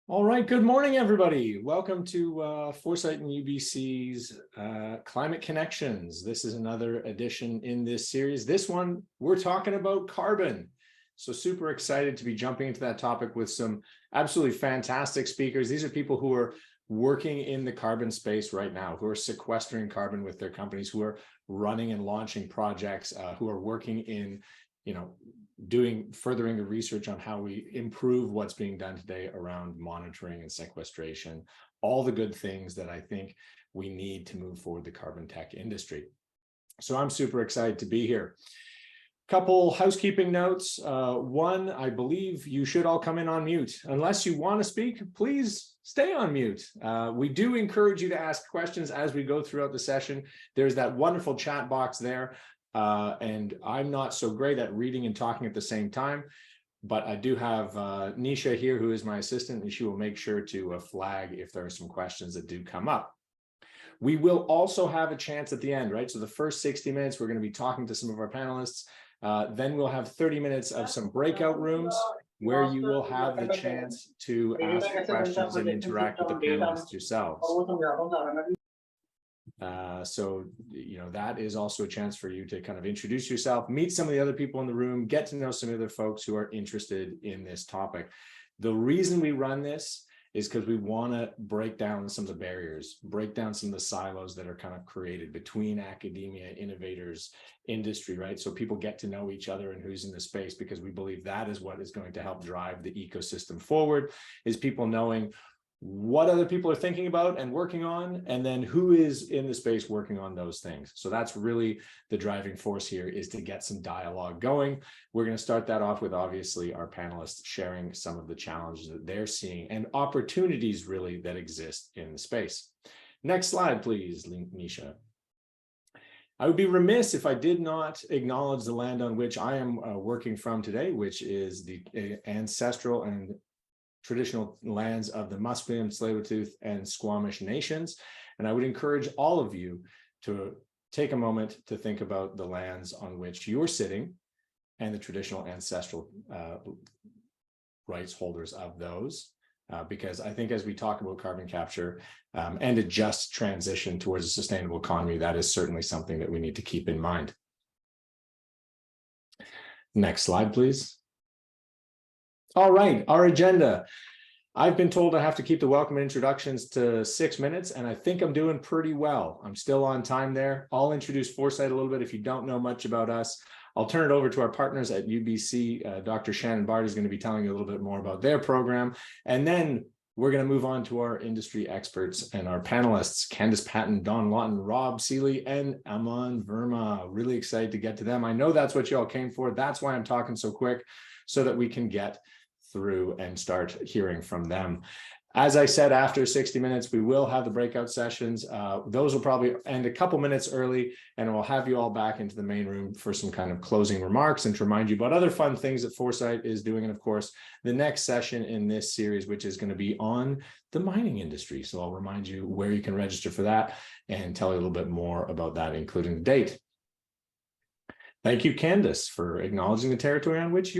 All right, good morning, everybody. Welcome to Foresight and UBC's Climate Connections. This is another edition in this series. This one, we're talking about carbon. So super excited to be jumping into that topic with some absolutely fantastic speakers. These are people who are working in the carbon space right now, who are sequestering carbon with their companies, who are running and launching projects, who are working in, furthering the research on how we improve what's being done today around monitoring and sequestration, all the good things that I think we need to move forward the carbon tech industry. So I'm super excited to be here. Couple housekeeping notes. One, I believe you should all come in on mute. Unless you want to speak, please stay on mute. We do encourage you to ask questions as we go throughout the session. There's that wonderful chat box there. And I'm not so great at reading and talking at the same time, but I do have Nisha here, who is my assistant, and she will make sure to flag if there are some questions that do come up. We will also have a chance at the end, right? So the first 60 minutes, we're going to be talking to some of our panelists. Then we'll have 30 minutes of some breakout rooms where you will have the chance to ask questions and interact with the panelists yourselves. So that is also a chance for you to kind of introduce yourself, meet some of the other people in the room, get to know some other folks who are interested in this topic. The reason we run this is because we want to break down some of the barriers, break down some of the silos that are kind of created between academia, innovators, industry, right? So people get to know each other and who's in the space, because we believe that is what is going to help drive the ecosystem forward, is people knowing what other people are thinking about and working on, and then who is in the space working on those things. So that's really the driving force here, is to get some dialogue going. We're going to start that off with, obviously, our panelists sharing some of the challenges that they're seeing and opportunities really that exist in the space. Next slide, please, Nisha. I would be remiss if I did not acknowledge the land on which I am working from today, which is the ancestral and traditional lands of the Musqueam, Tsleil-Waututh, and Squamish nations. And I would encourage all of you to take a moment to think about the lands on which you're sitting and the traditional ancestral rights holders of those. Because I think as we talk about carbon capture and a just transition towards a sustainable economy, that is certainly something that we need to keep in mind. Next slide, please. All right, our agenda. I've been told I have to keep the welcome introductions to 6 minutes, and I think I'm doing pretty well. I'm still on time there. I'll introduce Foresight a little bit if you don't know much about us. I'll turn it over to our partners at UBC. Dr. Shannon Bard is going to be telling you a little bit more about their program. And then we're going to move on to our industry experts and our panelists, Candace Patton, Don Lawton, Rob Seeley, and Aman Verma. Really excited to get to them. I know that's what you all came for. That's why I'm talking so quick, so that we can get through and start hearing from them. As I said, after 60 minutes, we will have the breakout sessions. Those will probably end a couple minutes early, and we'll have you all back into the main room for some kind of closing remarks and to remind you about other fun things that Foresight is doing. And of course, the next session in this series, which is going to be on the mining industry. So I'll remind you where you can register for that and tell you a little bit more about that, including the date. Thank you, Candace, for acknowledging the territory on which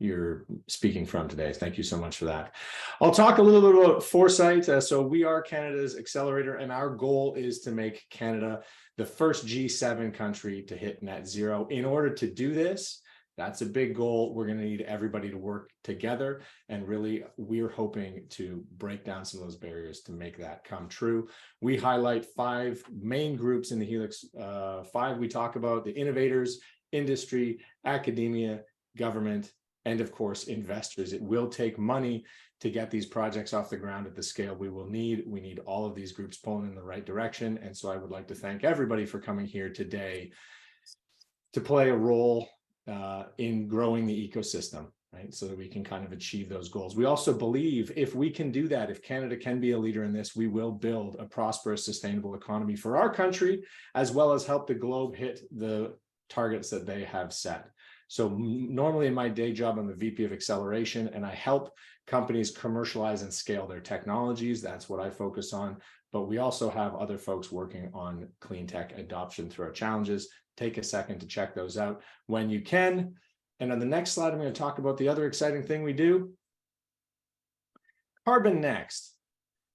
you're speaking from today. Thank you so much for that. I'll talk a little bit about Foresight. So we are Canada's accelerator, and our goal is to make Canada the first G7 country to hit net zero. In order to do this, that's a big goal. We're going to need everybody to work together. And really, we're hoping to break down some of those barriers to make that come true. We highlight 5 main groups in the Helix 5. We talk about the innovators, industry, academia, government, and of course, investors. It will take money to get these projects off the ground at the scale we will need. We need all of these groups pulling in the right direction. And so I would like to thank everybody for coming here today to play a role in growing the ecosystem, right? So that we can kind of achieve those goals. We also believe if we can do that, if Canada can be a leader in this, we will build a prosperous, sustainable economy for our country, as well as help the globe hit the targets that they have set. So normally in my day job, I'm the VP of Acceleration, and I help companies commercialize and scale their technologies. That's what I focus on. But we also have other folks working on clean tech adoption through our challenges. Take a second to check those out when you can. And on the next slide, I'm going to talk about the other exciting thing we do. Carbon next.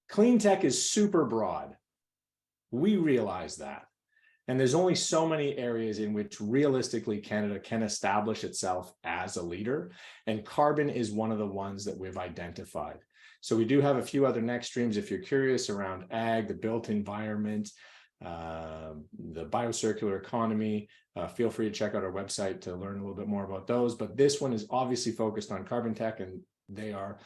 Clean tech is super broad. We realize that. And there's only so many areas in which realistically Canada can establish itself as a leader. And carbon is one of the ones that we've identified. So we do have a few other next streams if you're curious around ag, the built environment, the biocircular economy. Feel free to check out our website to learn a little bit more about those. But this one is obviously focused on carbon tech, and they are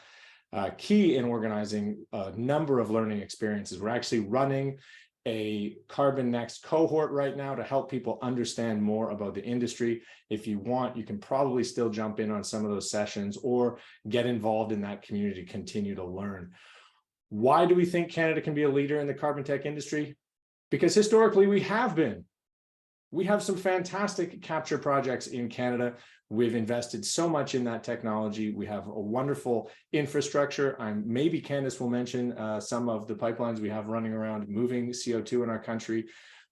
key in organizing a number of learning experiences. We're actually running a Carbon Next cohort right now to help people understand more about the industry. If you want, you can probably still jump in on some of those sessions or get involved in that community, continue to learn. Why do we think Canada can be a leader in the carbon tech industry? Because historically we have been. We have some fantastic capture projects in Canada. We've invested so much in that technology. We have a wonderful infrastructure. Maybe Candace will mention some of the pipelines we have running around moving CO2 in our country.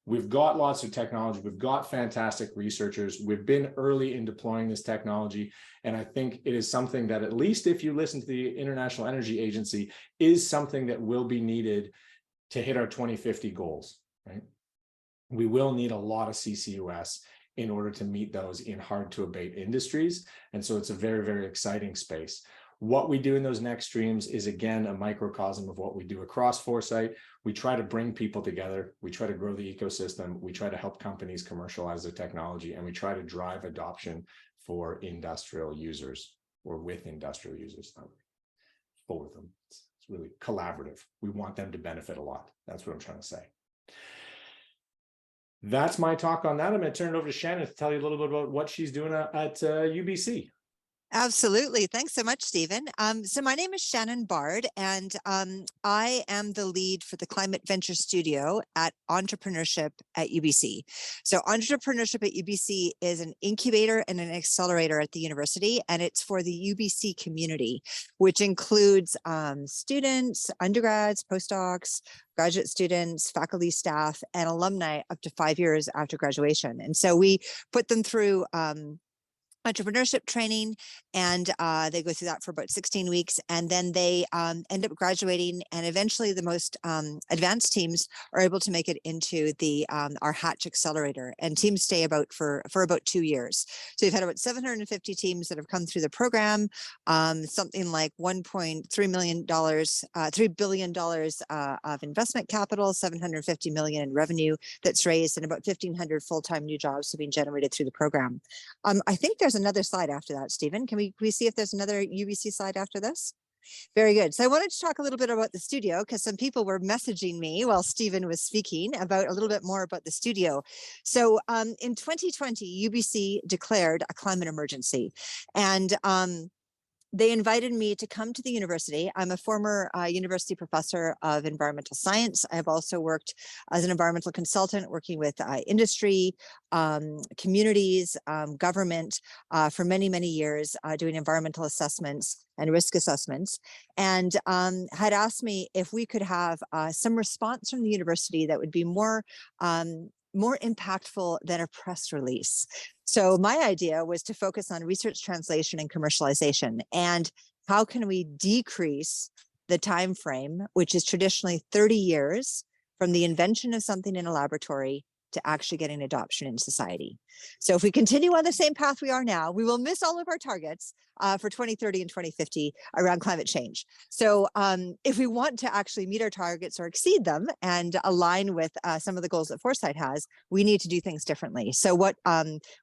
We've got lots of technology. We've got fantastic researchers. We've been early in deploying this technology. And I think it is something that, at least if you listen to the International Energy Agency, is something that will be needed to hit our 2050 goals, right? We will need a lot of CCUS in order to meet those in hard to abate industries. And so it's a very, very exciting space. What we do in those next streams is, again, a microcosm of what we do across Foresight. We try to bring people together. We try to grow the ecosystem. We try to help companies commercialize the technology, and we try to drive adoption for industrial users, or with industrial users, not for them. It's really collaborative. We want them to benefit a lot. That's what I'm trying to say. That's my talk on that. I'm going to turn it over to Shannon to tell you a little bit about what she's doing at UBC. Absolutely. Thanks so much, Stephen. So my name is Shannon Bard, and I am the lead for the Climate Venture Studio at Entrepreneurship at UBC. So Entrepreneurship at UBC is an incubator and an accelerator at the university, and it's for the UBC community, which includes students, undergrads, postdocs, graduate students, faculty, staff, and alumni up to 5 years after graduation. And so we put them through entrepreneurship training, and they go through that for about 16 weeks, and then they end up graduating, and eventually the most advanced teams are able to make it into the our Hatch Accelerator, and teams stay about for about 2 years. So we've had about 750 teams that have come through the program, something like $1.3 million, $3 billion of investment capital, 750 million in revenue that's raised, and about 1,500 full-time new jobs have been generated through the program. I think there's another slide after that, Stephen. Can we see if there's another UBC slide after this? Very good. So I wanted to talk a little bit about the studio, because some people were messaging me while Stephen was speaking about a little bit more about the studio. So in 2020, UBC declared a climate emergency, and they invited me to come to the university. I'm a former university professor of environmental science. I have also worked as an environmental consultant, working with industry, communities, government for many, many years, doing environmental assessments and risk assessments, and had asked me if we could have some response from the university that would be more impactful than a press release. So my idea was to focus on research translation and commercialization, and how can we decrease the time frame, which is traditionally 30 years from the invention of something in a laboratory to actually getting adoption in society. So if we continue on the same path we are now, we will miss all of our targets for 2030 and 2050 around climate change. So if we want to actually meet our targets or exceed them and align with some of the goals that Foresight has, we need to do things differently. So what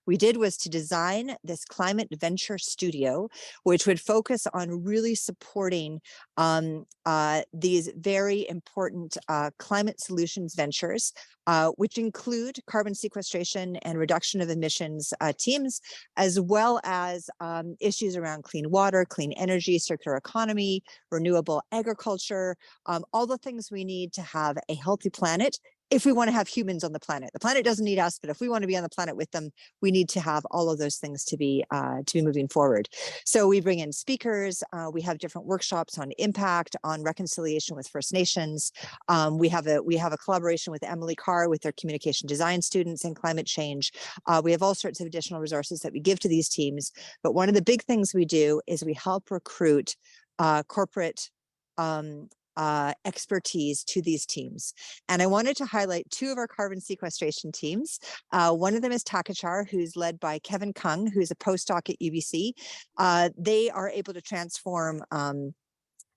we did was to design this Climate Venture Studio, which would focus on really supporting these very important climate solutions ventures, which include carbon sequestration and reduction of emissions teams, as well as issues around clean water, clean energy, circular economy, renewable agriculture, all the things we need to have a healthy planet if we want to have humans on the planet. The planet doesn't need us, but if we want to be on the planet with them, we need to have all of those things to be moving forward. So we bring in speakers, we have different workshops on impact, on reconciliation with First Nations. We have a collaboration with Emily Carr with their communication design students and climate change. We have all sorts of additional resources that we give to these teams. But one of the big things we do is we help recruit corporate expertise to these teams. And I wanted to highlight two of our carbon sequestration teams. One of them is Takachar, who's led by Kevin Kung, who's a postdoc at UBC. They are able to transform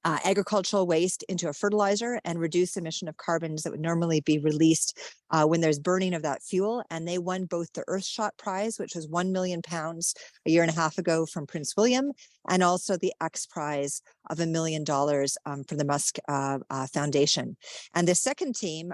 agricultural waste into a fertilizer and reduce emission of carbons that would normally be released when there's burning of that fuel. And they won both the Earthshot Prize, which was £1 million a year and a half ago from Prince William, and also the X Prize of $1 million from the Musk Foundation. And the second team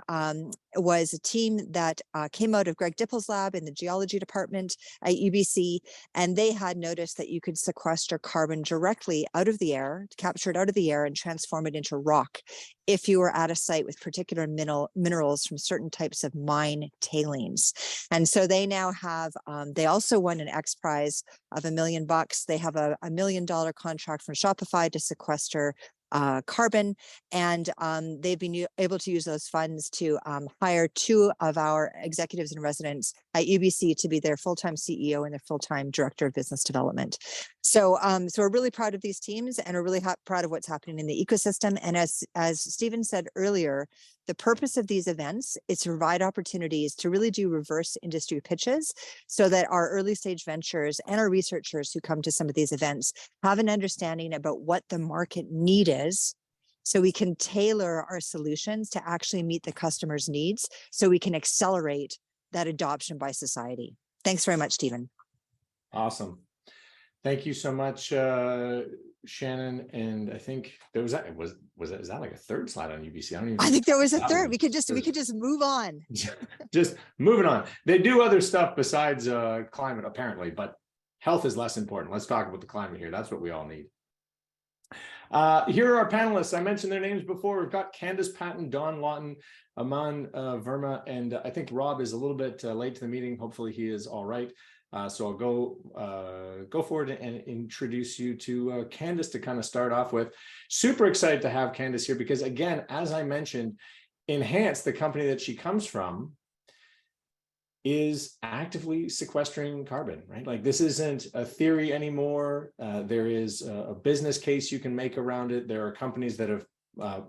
was a team that came out of Greg Dippel's lab in the geology department at UBC, and they had noticed that you could sequester carbon directly out of the air, capture it out of the air and transform it into rock if you were at a site with particular minerals from certain types of mine tailings. And so they now have, they also won an X Prize of $1 million. They have a $1 million contract from Shopify to sequester carbon, and they've been able to use those funds to hire two of our executives in residence at UBC to be their full-time CEO and their full-time director of business development. So, so we're really proud of these teams, and we're really proud of what's happening in the ecosystem. And as Stephen said earlier, the purpose of these events is to provide opportunities to really do reverse industry pitches so that our early stage ventures and our researchers who come to some of these events have an understanding about what the market need is, so we can tailor our solutions to actually meet the customer's needs, so we can accelerate that adoption by society. Thanks very much, Stephen. Awesome. Thank you so much, Shannon. And I think there was that. Is that like a third slide on UBC? I think there was a third. We could just move on. Just moving on. They do other stuff besides climate, apparently, but health is less important. Let's talk about the climate here. That's what we all need. Here are our panelists. I mentioned their names before. We've got Candace Patton, Don Lawton, Aman Verma, and I think Rob is a little bit late to the meeting. Hopefully he is all right. So I'll go forward and introduce you to Candace to kind of start off with. Super excited to have Candace here because, again, as I mentioned, Enhance, the company that she comes from, is actively sequestering carbon, right? Like, this isn't a theory anymore. There is a business case you can make around it. There are companies that have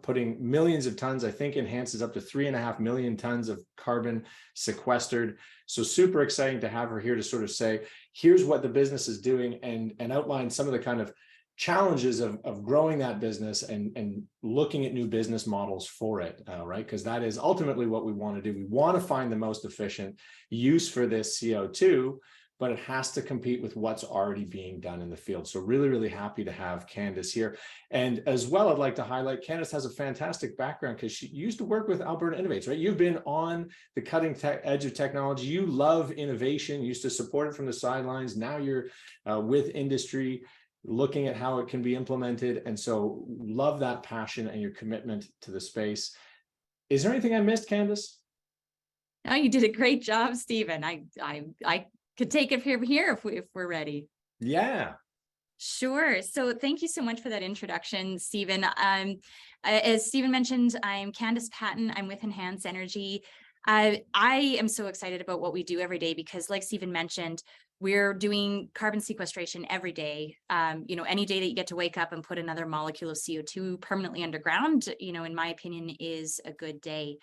putting millions of tons. I think Enhance is up to 3.5 million tons of carbon sequestered. So super exciting to have her here to sort of say, here's what the business is doing, and outline some of the kind of challenges of growing that business and looking at new business models for it, right? Because that is ultimately what we want to do. We want to find the most efficient use for this CO2, but it has to compete with what's already being done in the field. So really, really happy to have Candace here. And as well, I'd like to highlight, Candace has a fantastic background because she used to work with Alberta Innovates, right? You've been on the cutting edge of technology. You love innovation, you used to support it from the sidelines. Now you're with industry, looking at how it can be implemented. And so love that passion and your commitment to the space. Is there anything I missed, Candace? No, you did a great job, Stephen. I could take it from here if we're ready. Yeah. Sure. So thank you so much for that introduction, Stephen. As Stephen mentioned, I'm Candace Patton. I'm with Enhance Energy. I am so excited about what we do every day because, like Stephen mentioned, we're doing carbon sequestration every day. You know, any day that you get to wake up and put another molecule of CO2 permanently underground, you know, in my opinion, is a good day.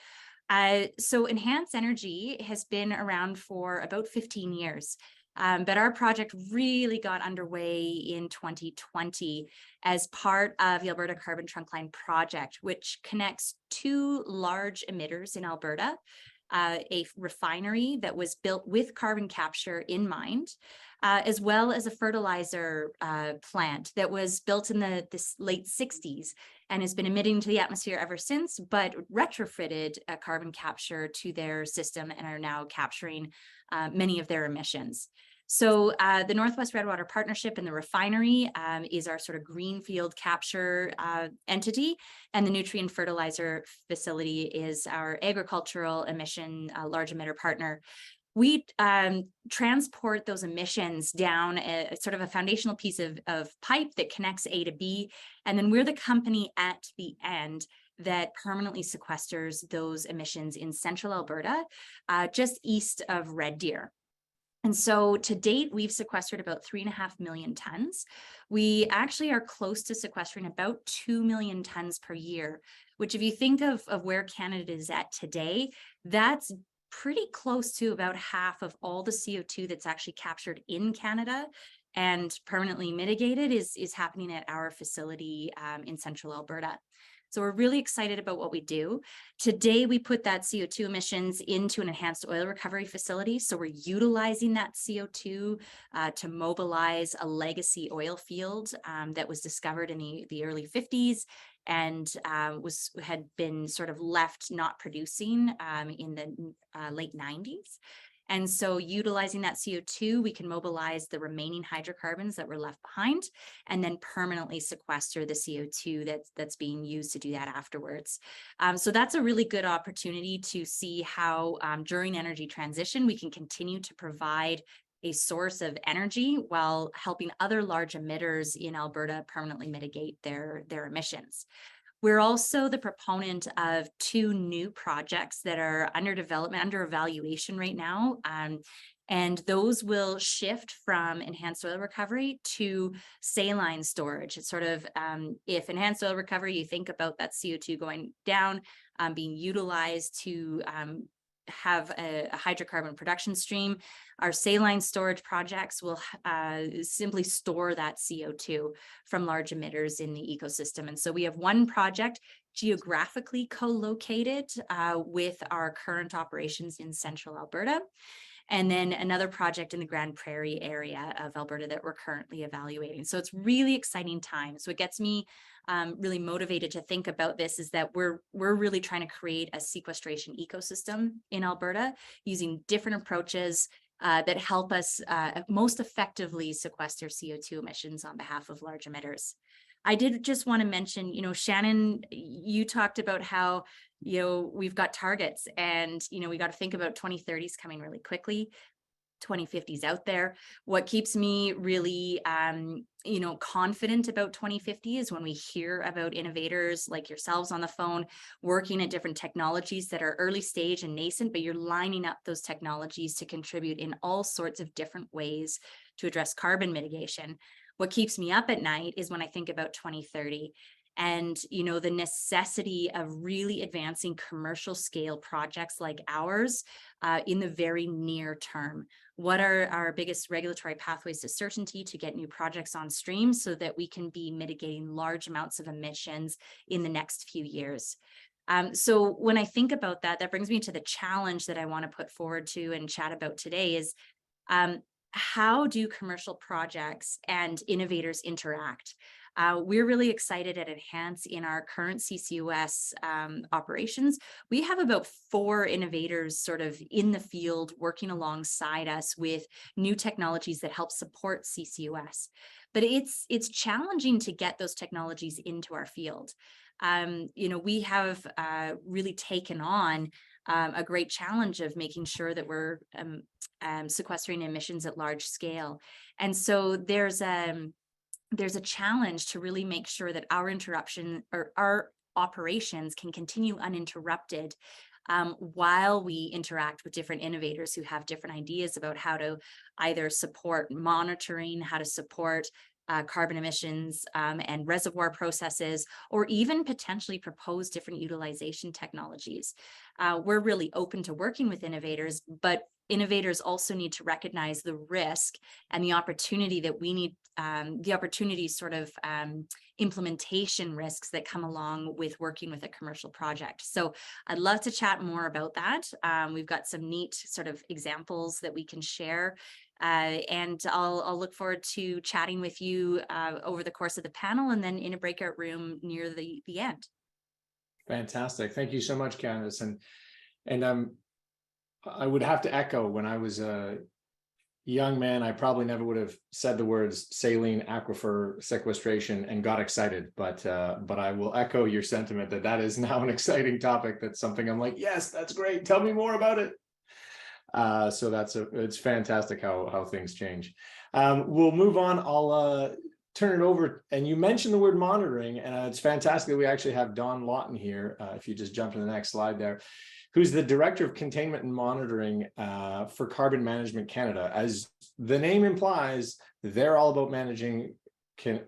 So Enhance Energy has been around for about 15 years. But our project really got underway in 2020 as part of the Alberta Carbon Trunkline project, which connects two large emitters in Alberta, a refinery that was built with carbon capture in mind, as well as a fertilizer plant that was built in the late 60s and has been emitting to the atmosphere ever since, but retrofitted carbon capture to their system and are now capturing many of their emissions. So the Northwest Redwater Partnership and the refinery is our sort of greenfield capture entity, and the nutrient fertilizer facility is our agricultural emission large emitter partner. We transport those emissions down a sort of a foundational piece of pipe that connects A to B, and then we're the company at the end that permanently sequesters those emissions in central Alberta, just east of Red Deer. And so to date, we've sequestered about 3.5 million tons. We actually are close to sequestering about 2 million tons per year, which if you think of where Canada is at today, that's pretty close to about half of all the CO2 that's actually captured in Canada and permanently mitigated is happening at our facility in central Alberta. So we're really excited about what we do. Today, we put that CO2 emissions into an enhanced oil recovery facility. So we're utilizing that CO2 to mobilize a legacy oil field that was discovered in the early 50s and had been sort of left not producing in the late 90s. And so utilizing that CO2, we can mobilize the remaining hydrocarbons that were left behind and then permanently sequester the CO2 that's being used to do that afterwards. So that's a really good opportunity to see how during energy transition, we can continue to provide a source of energy while helping other large emitters in Alberta permanently mitigate their emissions. We're also the proponent of 2 new projects that are under development, under evaluation right now. And those will shift from enhanced oil recovery to saline storage. It's sort of, if enhanced oil recovery, you think about that CO2 going down, being utilized to have a hydrocarbon production stream. Our saline storage projects will simply store that CO2 from large emitters in the ecosystem. And so we have one project geographically co-located with our current operations in central Alberta. And then another project in the Grand Prairie area of Alberta that we're currently evaluating. So it's really exciting time. So it gets me really motivated to think about this is that we're really trying to create a sequestration ecosystem in Alberta using different approaches that help us most effectively sequester CO2 emissions on behalf of large emitters. I did just want to mention, Shannon, you talked about how, we've got targets and, we got to think about 2030s coming really quickly. 2050s out there. What keeps me really, confident about 2050 is when we hear about innovators like yourselves on the phone working at different technologies that are early stage and nascent, but you're lining up those technologies to contribute in all sorts of different ways to address carbon mitigation. What keeps me up at night is when I think about 2030 and, the necessity of really advancing commercial scale projects like ours in the very near term. What are our biggest regulatory pathways to certainty to get new projects on stream so that we can be mitigating large amounts of emissions in the next few years? So when I think about that, that brings me to the challenge that I want to put forward to and chat about today is how do commercial projects and innovators interact? We're really excited at Enhance in our current CCUS operations. We have about 4 innovators sort of in the field working alongside us with new technologies that help support CCUS. But it's challenging to get those technologies into our field. We have really taken on a great challenge of making sure that we're sequestering emissions at large scale. And so there's a challenge to really make sure that our operations can continue uninterrupted while we interact with different innovators who have different ideas about how to either support monitoring, how to support carbon emissions and reservoir processes, or even potentially propose different utilization technologies. We're really open to working with innovators, but innovators also need to recognize the risk and the opportunity that we need, implementation risks that come along with working with a commercial project. So I'd love to chat more about that. We've got some neat sort of examples that we can share. And I'll look forward to chatting with you over the course of the panel and then in a breakout room near the end. Fantastic. Thank you so much, Candace. And I would have to echo, when I was a young man, I probably never would have said the words saline aquifer sequestration and got excited, but I will echo your sentiment that is now an exciting topic. That's something I'm like, yes, that's great. Tell me more about it. So it's fantastic how things change. We'll move on. I'll turn it over. And you mentioned the word monitoring, and it's fantastic that we actually have Don Lawton here. If you just jump to the next slide there. who's the Director of Containment and Monitoring for Carbon Management Canada. As the name implies, they're all about managing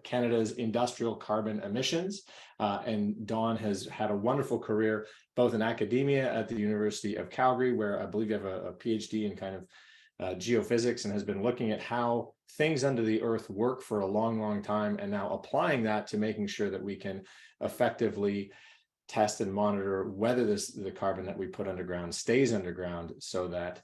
Canada's industrial carbon emissions. And Don has had a wonderful career, both in academia at the University of Calgary, where I believe you have a PhD in kind of geophysics, and has been looking at how things under the earth work for a long, long time, and now applying that to making sure that we can effectively test and monitor whether the carbon that we put underground stays underground, so that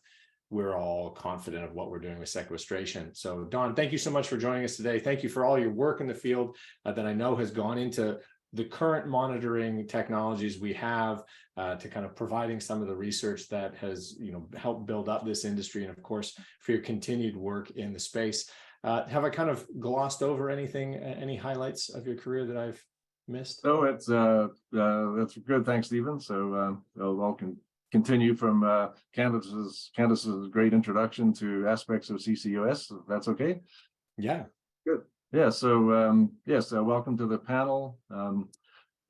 we're all confident of what we're doing with sequestration. So Don, thank you so much for joining us today. Thank you for all your work in the field that I know has gone into the current monitoring technologies we have, to kind of providing some of the research that has, helped build up this industry, and of course for your continued work in the space. Have I kind of glossed over anything, any highlights of your career that I've missed? No, that's good. Thanks, Stephen. So I'll continue from Candace's great introduction to aspects of CCUS. If that's okay. Yeah. Good. Yeah. So yes, welcome to the panel.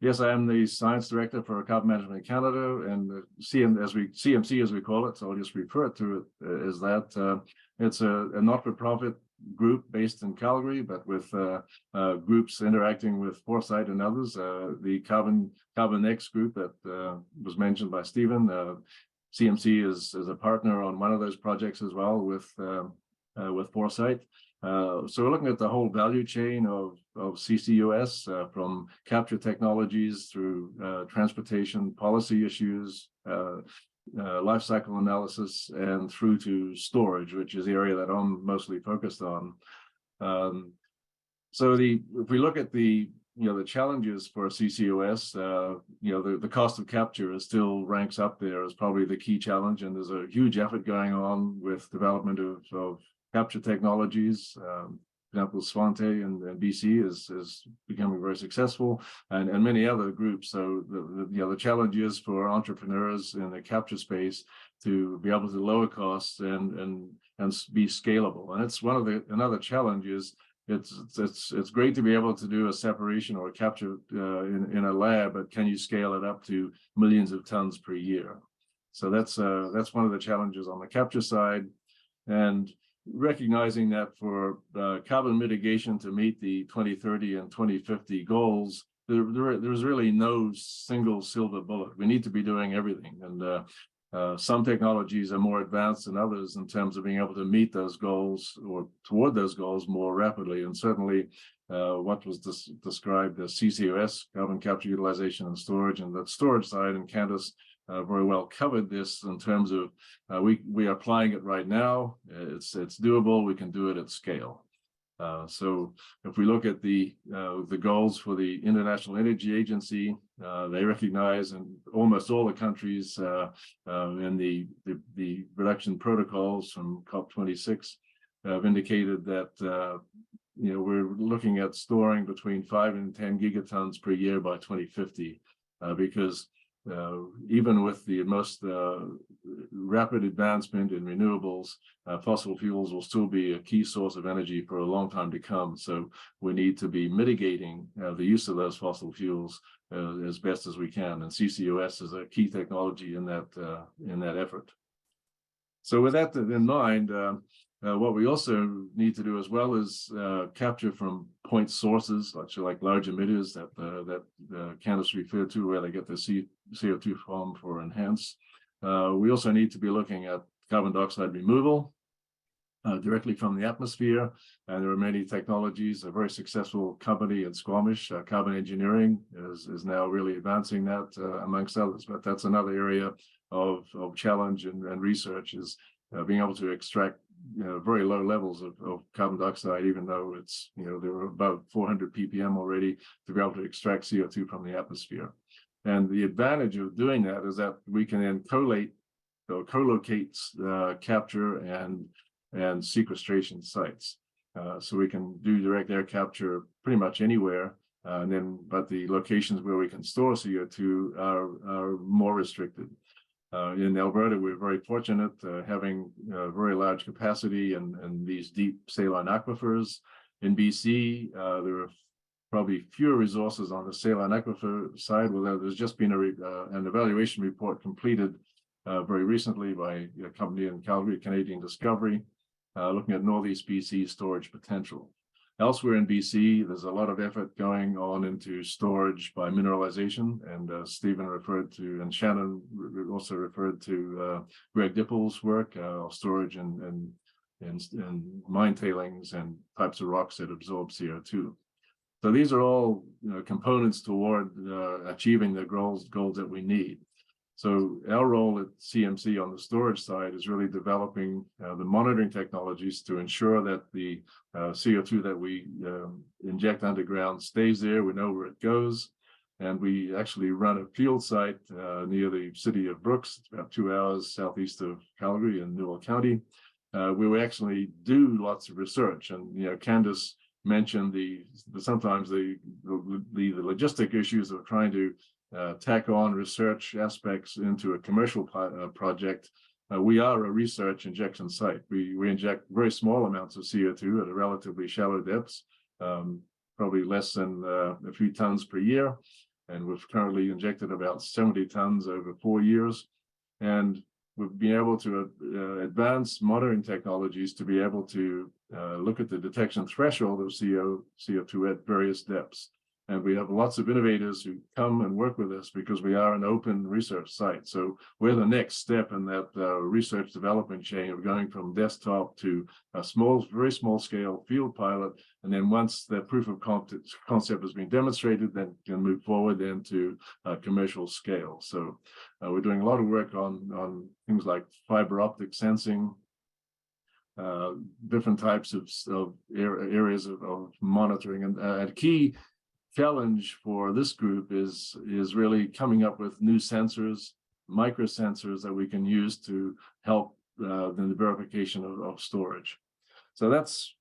Yes, I am the Science Director for Carbon Management Canada, and CMC as we call it. So I'll just refer to it as that. It's a not-for-profit group based in Calgary, but with groups interacting with Foresight and others. The Carbon X group that was mentioned by Stephen. CMC is a partner on one of those projects as well with Foresight. So we're looking at the whole value chain of CCUS, from capture technologies through transportation policy issues, life cycle analysis, and through to storage, which is the area that I'm mostly focused on. So if we look at the challenges for CCUS, the cost of capture still ranks up there as probably the key challenge, and there's a huge effort going on with development of capture technologies. For example, Svante and BC is becoming very successful, and many other groups. So the challenge is for entrepreneurs in the capture space to be able to lower costs and be scalable. And it's another challenge is it's great to be able to do a separation or a capture in a lab, but can you scale it up to millions of tons per year? So that's one of the challenges on the capture side, and recognizing that for carbon mitigation to meet the 2030 and 2050 goals, there's really no single silver bullet. We need to be doing everything, and some technologies are more advanced than others in terms of being able to meet those goals or toward those goals more rapidly. And certainly what was described as CCUS, carbon capture, utilization, and storage, and that storage side, and Candace very well covered this in terms of we are applying it right now. It's doable. We can do it at scale. So if we look at the goals for the International Energy Agency, they recognize, in almost all the countries in the reduction protocols from COP26 have indicated that we're looking at storing between 5 and 10 gigatons per year by 2050, because even with the most rapid advancement in renewables, fossil fuels will still be a key source of energy for a long time to come. So we need to be mitigating the use of those fossil fuels as best as we can, and CCUS is a key technology in that effort. So with that in mind, what we also need to do as well is capture from point sources, like large emitters that Candace referred to, where they get the CO2 from for enhance. We also need to be looking at carbon dioxide removal directly from the atmosphere, and there are many technologies. A very successful company in Squamish, Carbon Engineering, is now really advancing that amongst others. But that's another area of challenge and research, is being able to extract very low levels of carbon dioxide, even though it's there are about 400 ppm already, to be able to extract CO2 from the atmosphere. And the advantage of doing that is that we can then co-locate capture and sequestration sites. So we can do direct air capture pretty much anywhere, but the locations where we can store CO2 are more restricted. In Alberta, we're very fortunate having very large capacity and these deep saline aquifers. In BC, there are probably fewer resources on the saline aquifer side, although there's just been an evaluation report completed very recently by a company in Calgary, Canadian Discovery, looking at Northeast BC storage potential. Elsewhere in BC, there's a lot of effort going on into storage by mineralization, and Stephen referred to, and Shannon also referred to Greg Dippel's work, storage and mine tailings and types of rocks that absorb CO2. So these are all components toward achieving the goals that we need. So our role at CMC on the storage side is really developing the monitoring technologies to ensure that the CO2 that we inject underground stays there. We know where it goes. And we actually run a field site near the city of Brooks, about 2 hours southeast of Calgary in Newell County, where we actually do lots of research. And Candace mentioned sometimes the logistic issues of trying to tack on research aspects into a commercial project. We are a research injection site. We inject very small amounts of CO2 at a relatively shallow depths, probably less than a few tons per year. And we've currently injected about 70 tons over 4 years. And we've been able to advance monitoring technologies to be able to look at the detection threshold of CO2 at various depths. And we have lots of innovators who come and work with us because we are an open research site. So we're the next step in that research development chain of going from desktop to a very small scale field pilot. And then once the proof of concept has been demonstrated, then can move forward into commercial scale. So we're doing a lot of work on things like fiber optic sensing, different types of areas of monitoring, and a key challenge for this group is really coming up with new sensors, micro sensors that we can use to help in the verification of storage. So that's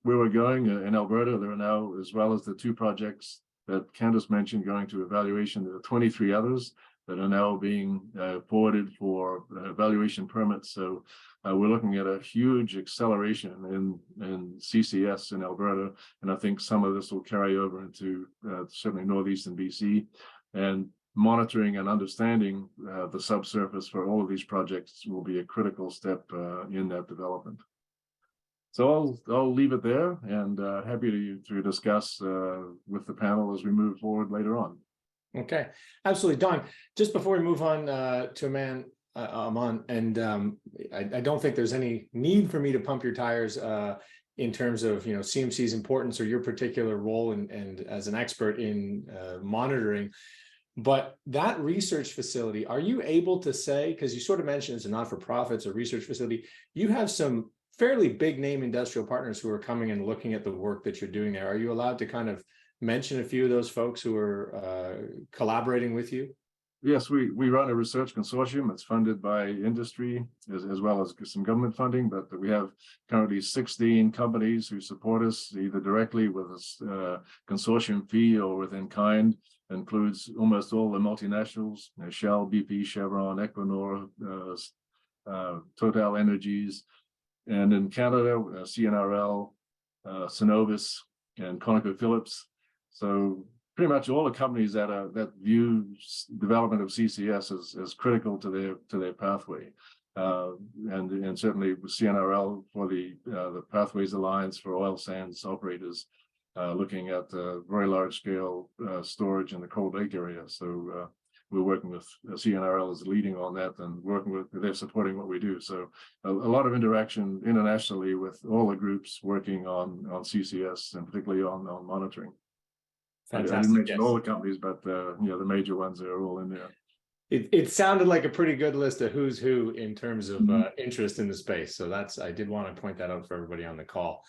where we're going in Alberta. There are now, as well as the 2 projects that Candace mentioned, going to evaluation. There are 23 others that are now being forwarded for evaluation permits. So we're looking at a huge acceleration in CCS in Alberta, and I think some of this will carry over into certainly northeastern BC. And monitoring and understanding the subsurface for all of these projects will be a critical step in that development. So I'll leave it there, and happy to discuss with the panel as we move forward later on. Okay, absolutely. Don, just before we move on to Aman, and I don't think there's any need for me to pump your tires in terms of CMC's importance or your particular role and as an expert in monitoring. But that research facility, are you able to say, because you sort of mentioned it's a not-for-profit, a research facility, you have some fairly big name industrial partners who are coming and looking at the work that you're doing there. Are you allowed to kind of mention a few of those folks who are collaborating with you? Yes, we run a research consortium. It's funded by industry as well as some government funding, but we have currently 16 companies who support us either directly with a consortium fee or within kind. Includes almost all the multinationals, Shell, BP, Chevron, Equinor, Total Energies, and in Canada, CNRL, Cenovus, and ConocoPhillips. So pretty much all the companies that view development of CCS as critical to their pathway, and certainly with CNRL for the Pathways Alliance for oil sands operators, looking at very large scale storage in the Cold Lake area. So we're working with CNRL is leading on that, and they're supporting what we do. So a lot of interaction internationally with all the groups working on CCS and particularly on monitoring. Fantastic. I didn't mention all the companies, but the major ones are all in there. It sounded like a pretty good list of who's who in terms of interest in the space. So I did want to point that out for everybody on the call.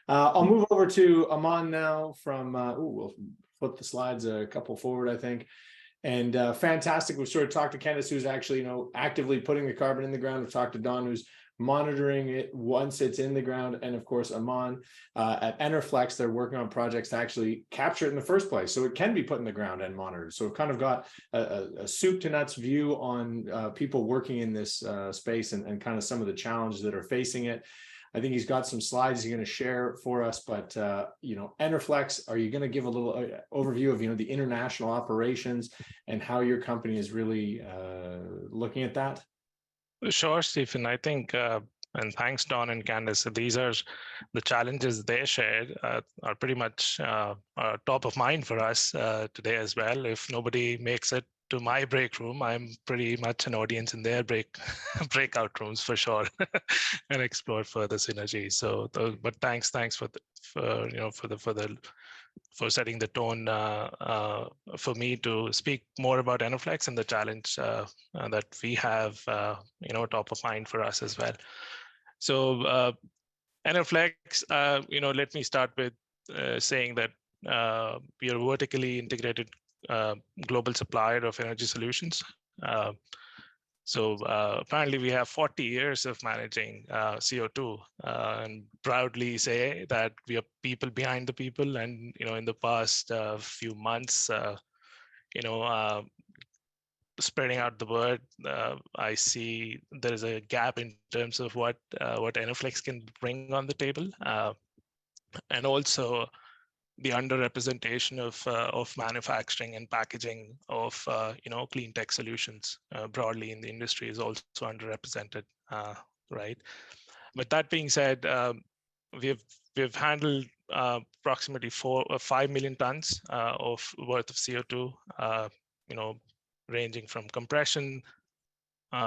I'll move over to Aman now from, we'll flip the slides a couple forward, I think. And fantastic. We've sort of talked to Candace, who's actually, actively putting the carbon in the ground. We've talked to Don, who's monitoring it once it's in the ground. And of course, Aman at Enerflex, they're working on projects to actually capture it in the first place. So it can be put in the ground and monitored. So we've kind of got a soup to nuts view on people working in this space and kind of some of the challenges that are facing it. I think he's got some slides he's going to share for us, but Enerflex, are you going to give a little overview of the international operations and how your company is really looking at that? Sure, Stephen. I think, and thanks, Don and Candace. These are the challenges they shared are pretty much top of mind for us today as well. If nobody makes it to my break room, I'm pretty much an audience in their breakout rooms for sure, and explore further synergy. So, but thanks for for setting the tone for me to speak more about Enerflex and the challenge that we have, top of mind for us as well. So Enerflex, let me start with saying that we are a vertically integrated global supplier of energy solutions. Apparently we have 40 years of managing CO2 and proudly say that we are people behind the people. And, in the past few months, spreading out the word, I see there is a gap in terms of what Enerflex can bring on the table. And also the underrepresentation of manufacturing and packaging of clean tech solutions broadly in the industry is also underrepresented, right? But that being said, we've handled approximately 5 million tons of worth of CO2, ranging from compression,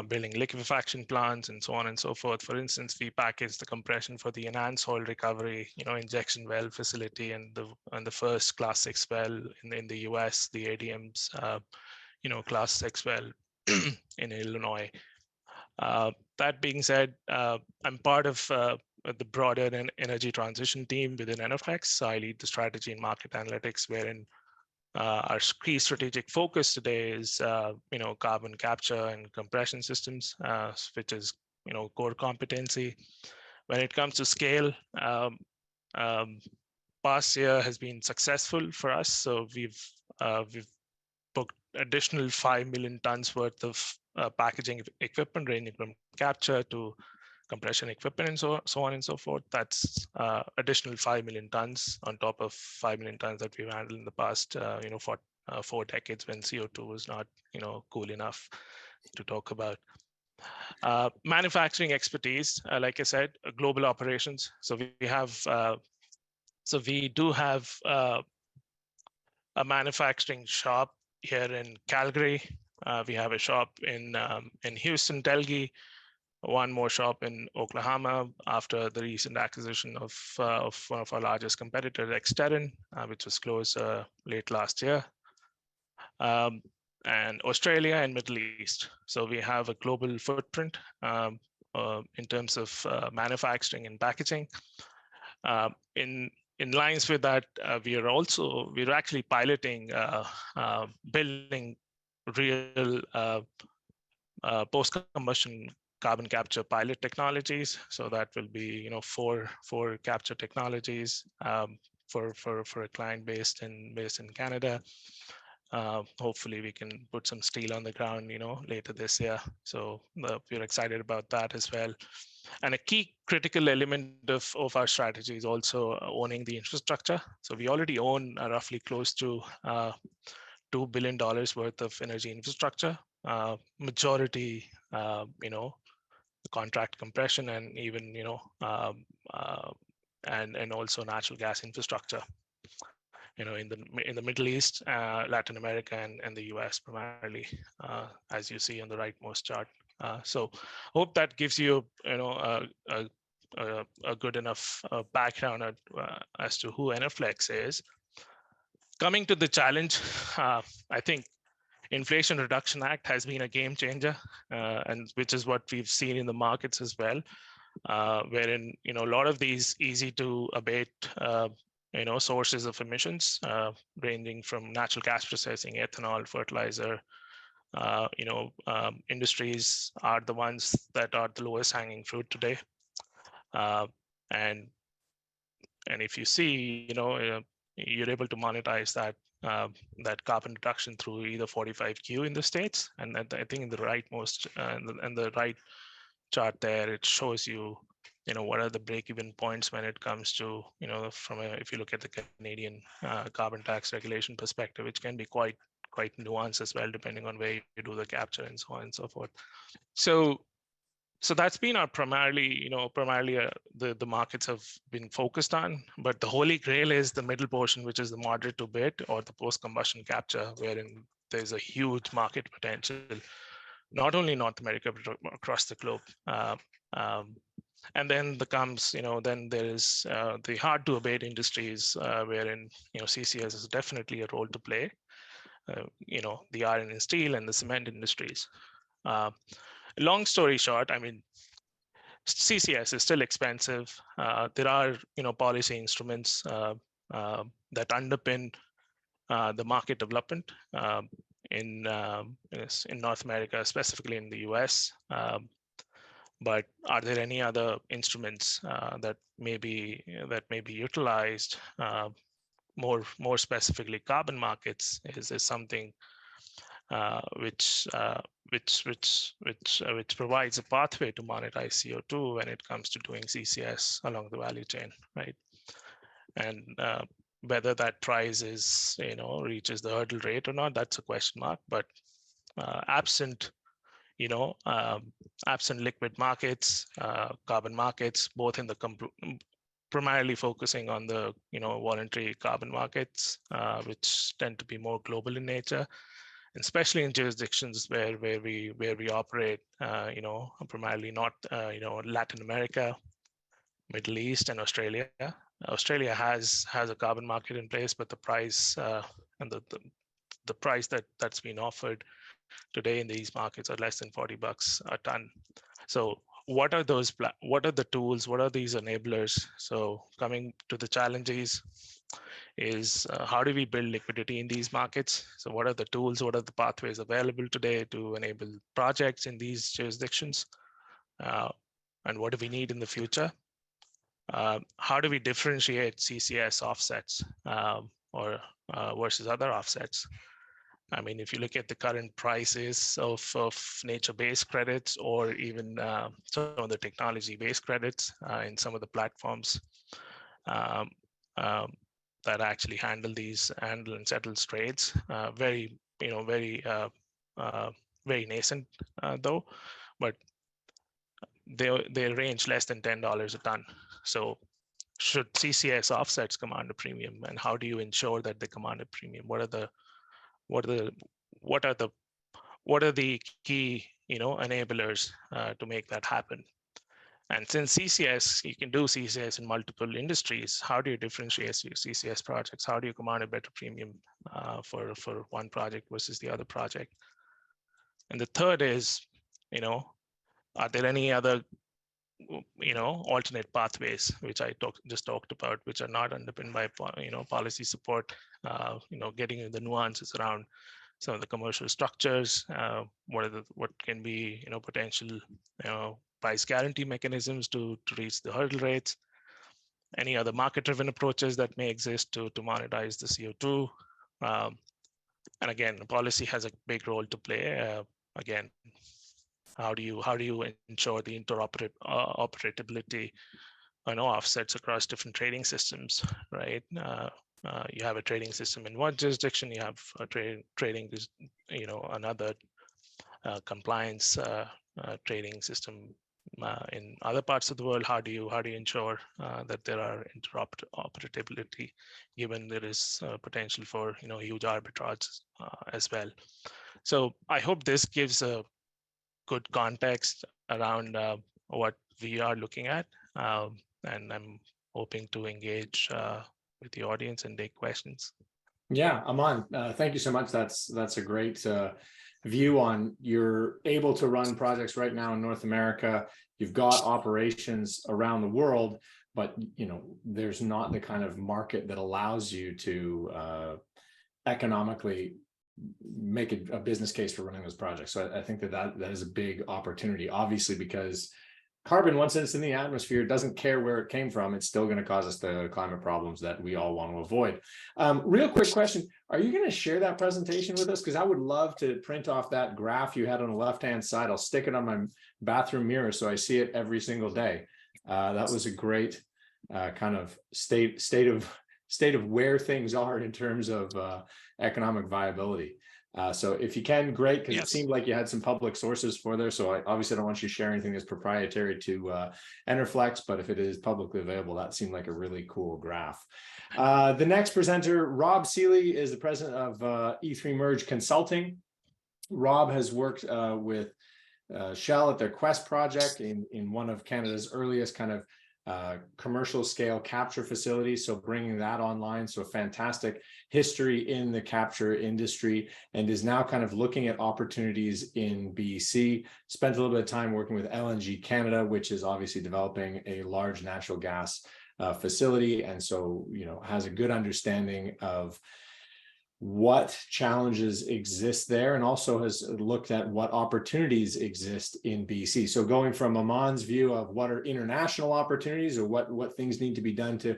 building liquefaction plants, and so on and so forth. For instance, we packaged the compression for the enhanced oil recovery, injection well facility, and the first Class 6 well in the US, the ADM's, Class 6 well in Illinois. That being said, I'm part of the broader energy transition team within Enerflex. So I lead the strategy and market analytics, wherein our key strategic focus today is, carbon capture and compression systems, which is, core competency. When it comes to scale, past year has been successful for us. So we've booked additional 5 million tons worth of packaging equipment, ranging from capture to compression equipment and so on and so forth. That's additional 5 million tons on top of 5 million tons that we've handled in the past, for 4 decades when CO2 was not, cool enough to talk about. Manufacturing expertise, like I said, global operations. So we do have a manufacturing shop here in Calgary. We have a shop in Houston, Telge, one more shop in Oklahoma after the recent acquisition of one of our largest competitors, Exterran, which was closed late last year, and Australia and Middle East. So we have a global footprint in terms of manufacturing and packaging. In lines with that, we're actually piloting building real post-combustion carbon capture pilot technologies. So that will be, 4 capture technologies for a client based in Canada. Hopefully we can put some steel on the ground, later this year. So we're excited about that as well. And a key critical element of our strategy is also owning the infrastructure. So we already own roughly close to $2 billion worth of energy infrastructure, majority, contract compression, and even, and also natural gas infrastructure, in the Middle East, Latin America, and the US primarily, as you see on the rightmost chart. So hope that gives you, a good enough background as to who Enerflex is. Coming to the challenge, I think Inflation Reduction Act has been a game changer, and which is what we've seen in the markets as well, wherein, a lot of these easy to abate, sources of emissions, ranging from natural gas processing, ethanol, fertilizer, industries are the ones that are the lowest hanging fruit today. And if you see, you're able to monetize that carbon reduction through either 45Q in the States, and I think in the rightmost and the right chart there, it shows you, what are the break-even points when it comes to, if you look at the Canadian carbon tax regulation perspective, which can be quite nuanced as well, depending on where you do the capture and so on and so forth. So So that's been our primarily the markets have been focused on, but the holy grail is the middle portion, which is the moderate to bit or the post-combustion capture, wherein there's a huge market potential, not only in North America, but across the globe. And then then there is the hard to abate industries, wherein, CCS is definitely a role to play. The iron and steel and the cement industries. Long story short, I mean, CCS is still expensive. There are, policy instruments that underpin the market development in North America, specifically in the US. But are there any other instruments that may be utilized? More specifically, carbon markets is something which provides a pathway to monetize CO2 when it comes to doing CCS along the value chain, right? And whether that price is, reaches the hurdle rate or not, that's a question mark. But absent liquid markets, carbon markets, both in the primarily focusing on the voluntary carbon markets, which tend to be more global in nature, especially in jurisdictions where we operate, primarily not Latin America, Middle East, and Australia. Australia has a carbon market in place, but the price and the price that's been offered today in these markets are less than $40 a ton. So what are those? What are the tools? What are these enablers? So coming to the challenges is how do we build liquidity in these markets? So what are the tools? What are the pathways available today to enable projects in these jurisdictions? And what do we need in the future? How do we differentiate CCS offsets or versus other offsets? I mean, if you look at the current prices of nature-based credits, or even some of the technology-based credits in some of the platforms that actually handle and settle trades, very nascent though, but they range less than $10 a ton. So should CCS offsets command a premium, and how do you ensure that they command a premium? What are the key enablers to make that happen? And since CCS, you can do CCS in multiple industries, how do you differentiate your CCS projects? How do you command a better premium for one project versus the other project? And the third is, are there any other alternate pathways, which I just talked about, which are not underpinned by policy support, getting the nuances around some of the commercial structures, what can be potential price guarantee mechanisms to reach the hurdle rates, any other market driven approaches that may exist to monetize the CO2. And again, policy has a big role to play. Again, how do you ensure the interoperability offsets across different trading systems, right? You have a trading system in one jurisdiction, you have a trading another compliance trading system in other parts of the world. How do you ensure that there are interoperability, given there is potential for huge arbitrage as well? So I hope this gives a good context around what we are looking at, and I'm hoping to engage with the audience and take questions. Yeah, Aman, thank you so much. That's a great view on, you're able to run projects right now in North America. You've got operations around the world, but there's not the kind of market that allows you to economically make a business case for running those projects. So I think that is a big opportunity, obviously, because carbon, once it's in the atmosphere, doesn't care where it came from. It's still going to cause us the climate problems that we all want to avoid. Real quick question. Are you going to share that presentation with us? Because I would love to print off that graph you had on the left-hand side. I'll stick it on my bathroom mirror so I see it every single day. That was a great kind of state state of where things are in terms of economic viability. So if you can, great, because it seemed like you had some public sources for there. So I obviously don't want you to share anything that's proprietary to Enerflex, but if it is publicly available, that seemed like a really cool graph. The next presenter, Rob Seeley, is the president of E3 Merge Consulting. Rob has worked with Shell at their Quest project in one of Canada's earliest kind of commercial scale capture facilities. So bringing that online, so fantastic history in the capture industry, and is now kind of looking at opportunities in BC. Spent a little bit of time working with LNG Canada, which is obviously developing a large natural gas facility, and so has a good understanding of what challenges exist there, and also has looked at what opportunities exist in BC. So going from Aman's view of what are international opportunities, or what things need to be done to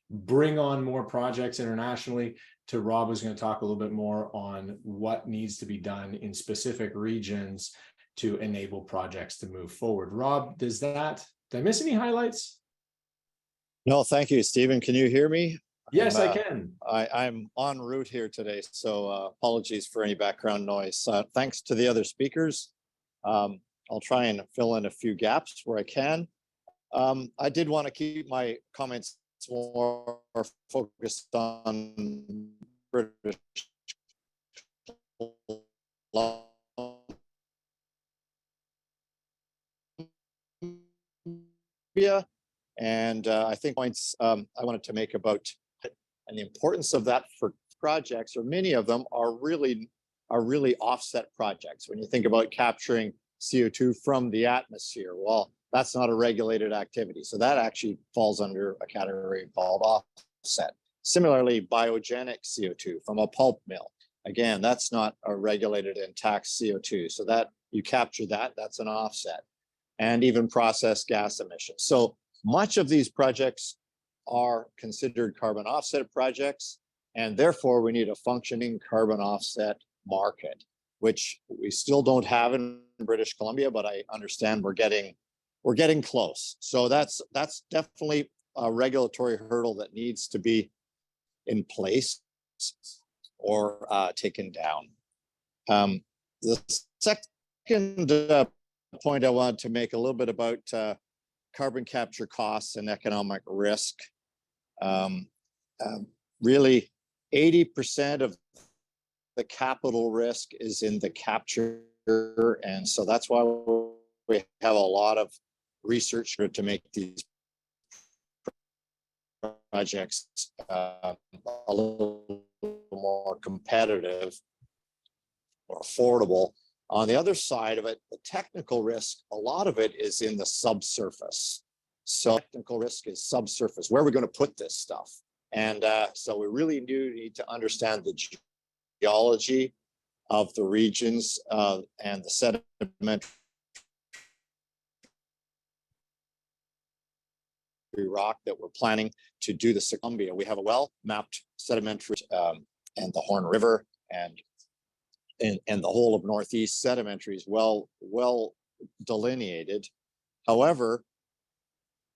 bring on more projects internationally, to Rob, who's going to talk a little bit more on what needs to be done in specific regions to enable projects to move forward. Rob, did I miss any highlights? No, thank you, Stephen. Can you hear me? Yes, I can. I'm en route here today, so apologies for any background noise. Thanks to the other speakers. I'll try and fill in a few gaps where I can. I did want to keep my comments more focused on British Columbia, and I think points I wanted to make about and the importance of that for projects, or many of them are really offset projects. When you think about capturing CO2 from the atmosphere, well, that's not a regulated activity. So that actually falls under a category called offset. Similarly, biogenic CO2 from a pulp mill. Again, that's not a regulated and taxed CO2. So that you capture that, that's an offset. And even processed gas emissions. So much of these projects are considered carbon offset projects, and therefore we need a functioning carbon offset market, which we still don't have in British Columbia, but I understand we're getting close. So that's definitely a regulatory hurdle that needs to be in place or taken down. The second point I wanted to make a little bit about carbon capture costs and economic risk. Really, 80% of the capital risk is in the capture, and so that's why we have a lot of research to make these projects a little more competitive or affordable. On the other side of it, the technical risk, a lot of it is in the subsurface. So technical risk is subsurface. Where are we going to put this stuff? And so we really do need to understand the geology of the regions and the sedimentary rock that we're planning to do the Columbia. We have a well-mapped sedimentary and the Horn River and the whole of Northeast sedimentary is well delineated. However,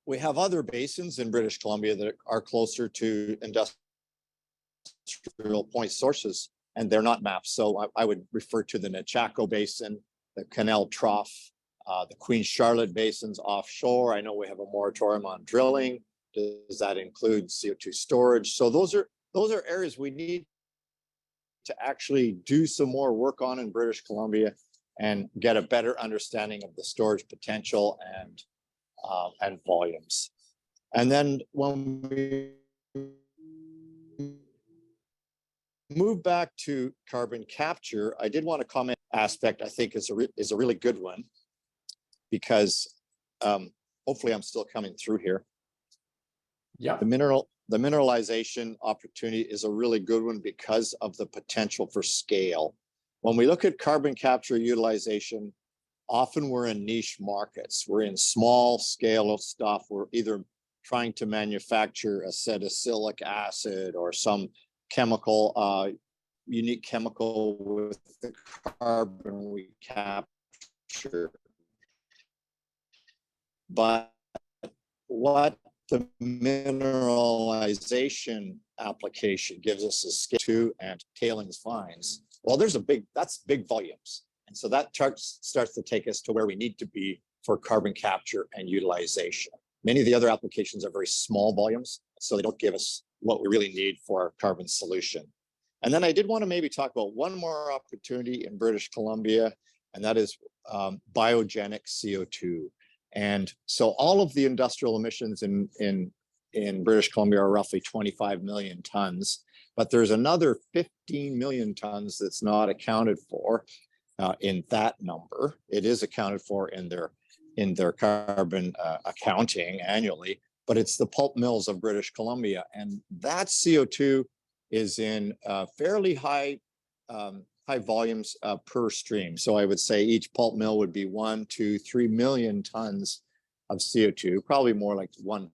we have other basins in British Columbia that are closer to industrial point sources, and they're not mapped. So I would refer to the Nechako Basin, the Canal Trough, the Queen Charlotte Basins offshore. I know we have a moratorium on drilling. Does that include CO2 storage? So those are areas we need to actually do some more work on in British Columbia and get a better understanding of the storage potential and volumes. And then when we move back to carbon capture, I did want to comment aspect I think is a really good one, because hopefully I'm still coming through here. Yeah. The mineralization opportunity is a really good one because of the potential for scale. When we look at carbon capture utilization, often we're in niche markets. We're in small scale of stuff. We're either trying to manufacture acetylsilic acid or some chemical, unique chemical with the carbon we capture. But what the mineralization application gives us a scale 2 and tailings fines. Well, that's big volumes. And so that starts to take us to where we need to be for carbon capture and utilization. Many of the other applications are very small volumes, so they don't give us what we really need for our carbon solution. And then I did want to maybe talk about one more opportunity in British Columbia, and that is biogenic CO2. And so all of the industrial emissions in British Columbia are roughly 25 million tons, but there's another 15 million tons that's not accounted for in that number. It is accounted for in their carbon accounting annually, but it's the pulp mills of British Columbia, and that CO2 is in fairly high volumes per stream. So I would say each pulp mill would be 1, 2, 3 million tons of CO2, probably more like 1.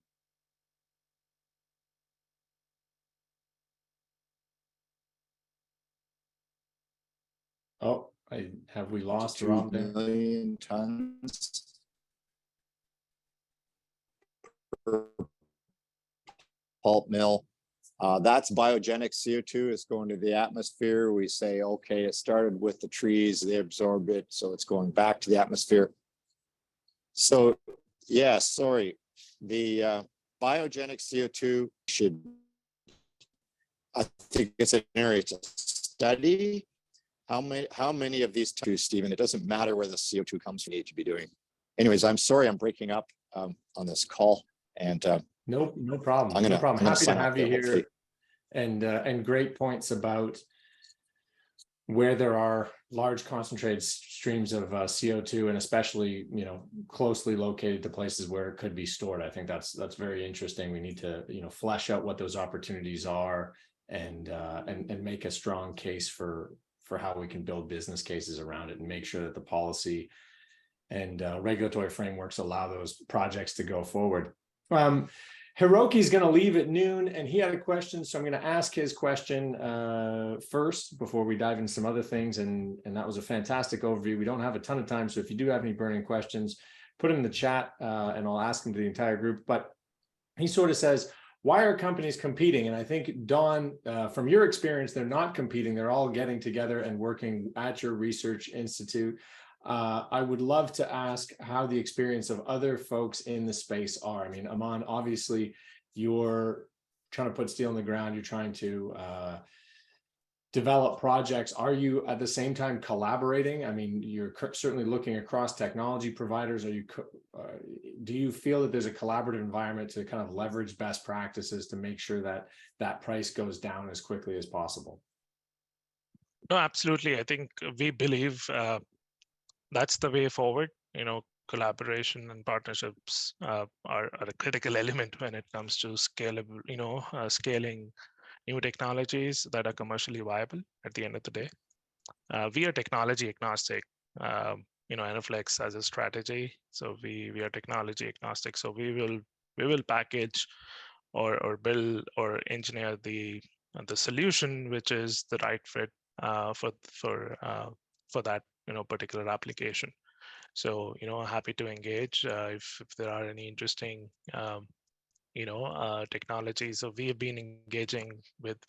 Oh, have we lost 2 Rob there? million tons per pulp mill. That's biogenic CO2. It's going to the atmosphere. We say, okay, it started with the trees, they absorbed it, so it's going back to the atmosphere. So, yeah, sorry. The biogenic CO2 I think it's an area to study. How many of these two, Stephen? It doesn't matter where the CO2 comes from, you need to be doing. Anyways, I'm sorry I'm breaking up on this call. And No problem. No problem. Happy to have you here. And great points about where there are large concentrated streams of CO2, and especially, you know, closely located to places where it could be stored. I think that's very interesting. We need to, you know, flesh out what those opportunities are and make a strong case for how we can build business cases around it and make sure that the policy and regulatory frameworks allow those projects to go forward. Hiroki's going to leave at noon, and he had a question, so I'm going to ask his question first before we dive into some other things. And that was a fantastic overview. We don't have a ton of time, so if you do have any burning questions, put them in the chat, and I'll ask them to the entire group. But he sort of says, why are companies competing? And I think, Dawn, from your experience, they're not competing. They're all getting together and working at your research institute. I would love to ask how the experience of other folks in the space are. I mean, Aman, obviously you're trying to put steel in the ground. You're trying to develop projects. Are you at the same time collaborating? I mean, you're certainly looking across technology providers. Do you feel that there's a collaborative environment to kind of leverage best practices to make sure that that price goes down as quickly as possible? No, absolutely. I think we believe that's the way forward. You know, collaboration and partnerships are a critical element when it comes to scalable, scaling new technologies that are commercially viable at the end of the day. We are technology agnostic. Enerflex as a strategy. So we are technology agnostic. So we will package or build or engineer the solution which is the right fit for that particular application. So happy to engage if there are any interesting technologies. So we have been engaging with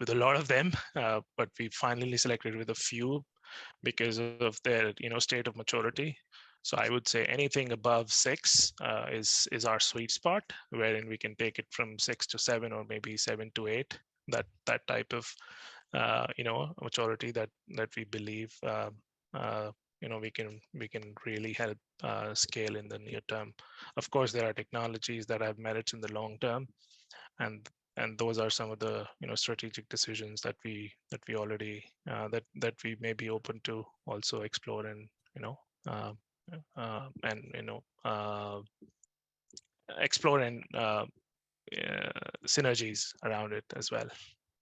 a lot of them, but we finally selected with a few because of their state of maturity. So I would say anything above 6 is our sweet spot, wherein we can take it from 6 to 7 or maybe 7 to 8. That type of maturity that we believe we can really help scale in the near term. Of course, there are technologies that have merits in the long term, and those are some of the strategic decisions that we already that we may be open to also explore and explore and synergies around it as well,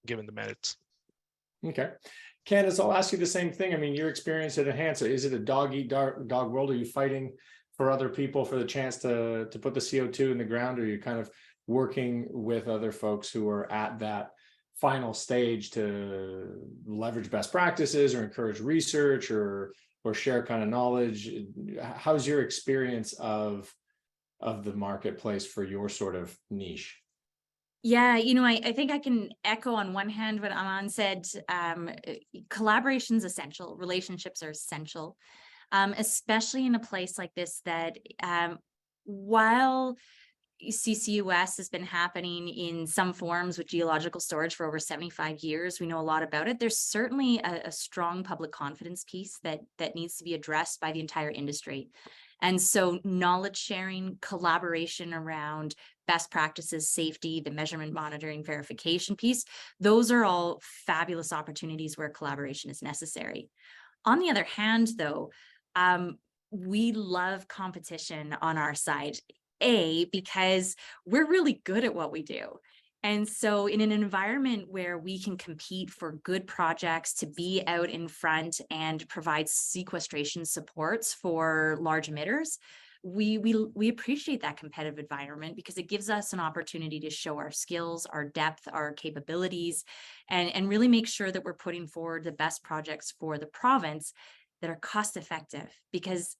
given the merits. Okay. Candace, I'll ask you the same thing. I mean, your experience at Enhancer, is it a dog eat dog world? Are you fighting for other people for the chance to put the CO2 in the ground? Or are you kind of working with other folks who are at that final stage to leverage best practices or encourage research or share kind of knowledge? How's your experience of the marketplace for your sort of niche? Yeah, I think I can echo on one hand what Aman said. Collaboration is essential. Relationships are essential, especially in a place like this that while CCUS has been happening in some forms with geological storage for over 75 years. We know a lot about it. There's certainly a strong public confidence piece that needs to be addressed by the entire industry. And so knowledge sharing, collaboration around best practices, safety, the measurement, monitoring, verification piece, those are all fabulous opportunities where collaboration is necessary. On the other hand, though, we love competition on our side. Because we're really good at what we do. And so in an environment where we can compete for good projects to be out in front and provide sequestration supports for large emitters, we appreciate that competitive environment because it gives us an opportunity to show our skills, our depth, our capabilities, and really make sure that we're putting forward the best projects for the province that are cost effective, because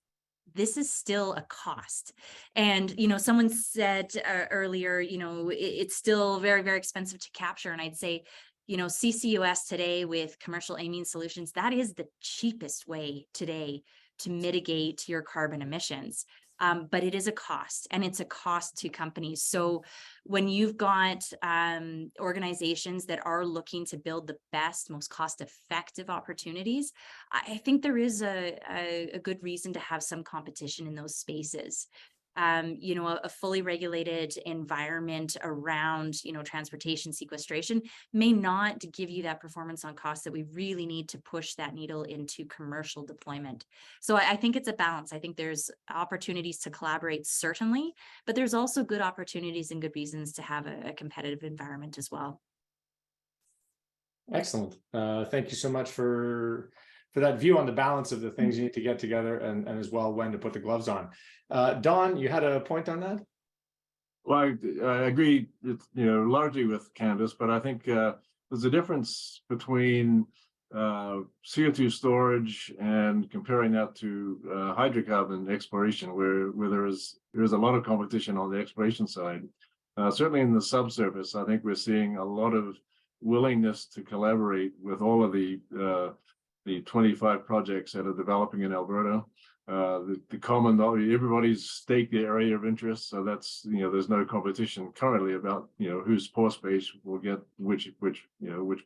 this is still a cost. And, someone said earlier, it's still very, very expensive to capture. And I'd say, CCUS today with commercial amine solutions, that is the cheapest way today to mitigate your carbon emissions. But it is a cost, and it's a cost to companies. So when you've got organizations that are looking to build the best, most cost-effective opportunities, I think there is a good reason to have some competition in those spaces. A fully regulated environment around, transportation sequestration may not give you that performance on cost that we really need to push that needle into commercial deployment. So I think it's a balance. I think there's opportunities to collaborate, certainly, but there's also good opportunities and good reasons to have a competitive environment as well. Excellent. Thank you so much for that view on the balance of the things you need to get together, and as well when to put the gloves on. Don, you had a point on that? Well, I agree, largely with Candace, but I think there's a difference between CO2 storage and comparing that to hydrocarbon exploration, where there is a lot of competition on the exploration side. Certainly in the subsurface, I think we're seeing a lot of willingness to collaborate with all of the 25 projects that are developing in Alberta. The common, everybody's staked the area of interest, so that's, there's no competition currently about whose pore space will get which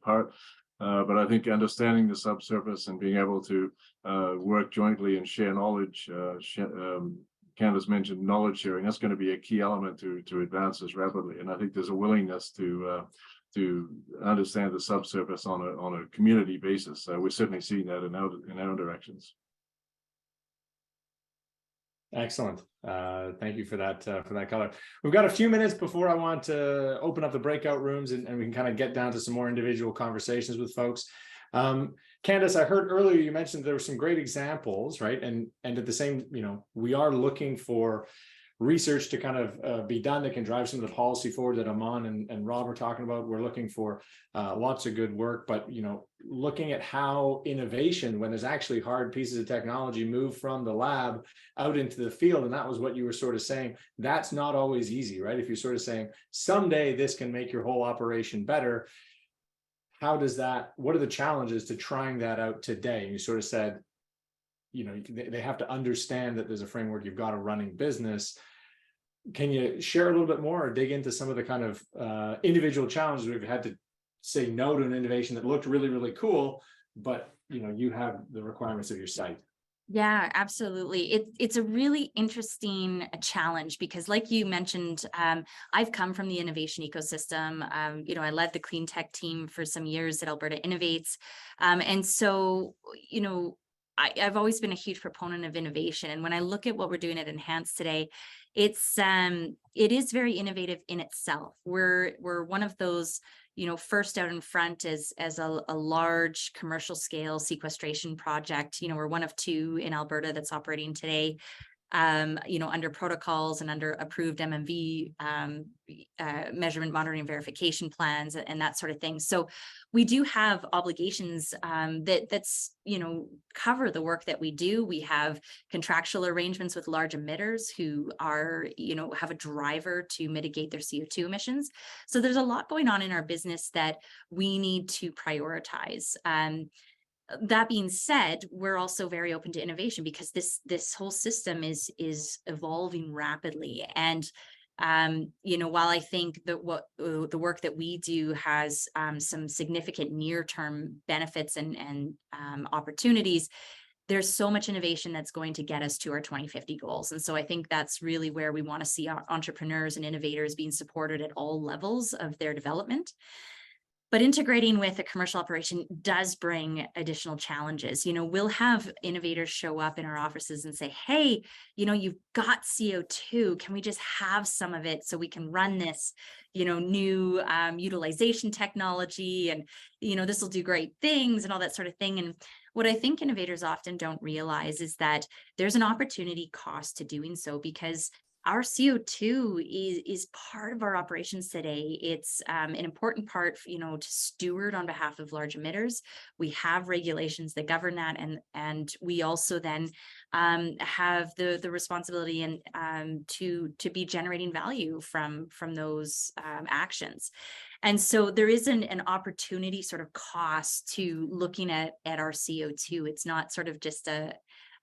part. But I think understanding the subsurface and being able to work jointly and share knowledge, Candace mentioned knowledge sharing, that's going to be a key element to advance this rapidly. And I think there's a willingness to understand the subsurface on a community basis. We're certainly seeing that in our directions. Excellent. Thank you for that color. We've got a few minutes before I want to open up the breakout rooms, and we can kind of get down to some more individual conversations with folks. Candace, I heard earlier you mentioned there were some great examples, right? And at the same, we are looking for research to kind of be done that can drive some of the policy forward that Aman and Rob are talking about. We're looking for lots of good work, but looking at how innovation, when there's actually hard pieces of technology, move from the lab out into the field. And that was what you were sort of saying. That's not always easy, right? If you're sort of saying someday this can make your whole operation better, how does that? What are the challenges to trying that out today? And you sort of said, they have to understand that there's a framework. You've got a running business. Can you share a little bit more or dig into some of the kind of individual challenges we've had to say no to an innovation that looked really, really cool, but you have the requirements of your site? Yeah, absolutely. It's a really interesting challenge because, like you mentioned, I've come from the innovation ecosystem. I led the clean tech team for some years at Alberta Innovates. And so, I've always been a huge proponent of innovation. And when I look at what we're doing at Enhance today, it is very innovative in itself. We're one of those, first out in front as a large commercial scale sequestration project. We're one of two in Alberta that's operating today. under protocols and under approved MMV measurement, monitoring, and verification plans and that sort of thing. So we do have obligations that's cover the work that we do. We have contractual arrangements with large emitters who are have a driver to mitigate their CO2 emissions. So there's a lot going on in our business that we need to prioritize. That being said, we're also very open to innovation because this whole system is evolving rapidly. And while I think that the work that we do has some significant near-term benefits and opportunities, there's so much innovation that's going to get us to our 2050 goals. And so I think that's really where we want to see our entrepreneurs and innovators being supported at all levels of their development. But integrating with a commercial operation does bring additional challenges. We'll have innovators show up in our offices and say, hey, you've got CO2. Can we just have some of it so we can run this, new utilization technology? And, this will do great things and all that sort of thing. And what I think innovators often don't realize is that there's an opportunity cost to doing so, because our CO2 is part of our operations today. It's an important part, to steward on behalf of large emitters. We have regulations that govern that, and we also then have the responsibility and to be generating value from those actions. And so there is an opportunity sort of cost to looking at our CO2. It's not sort of just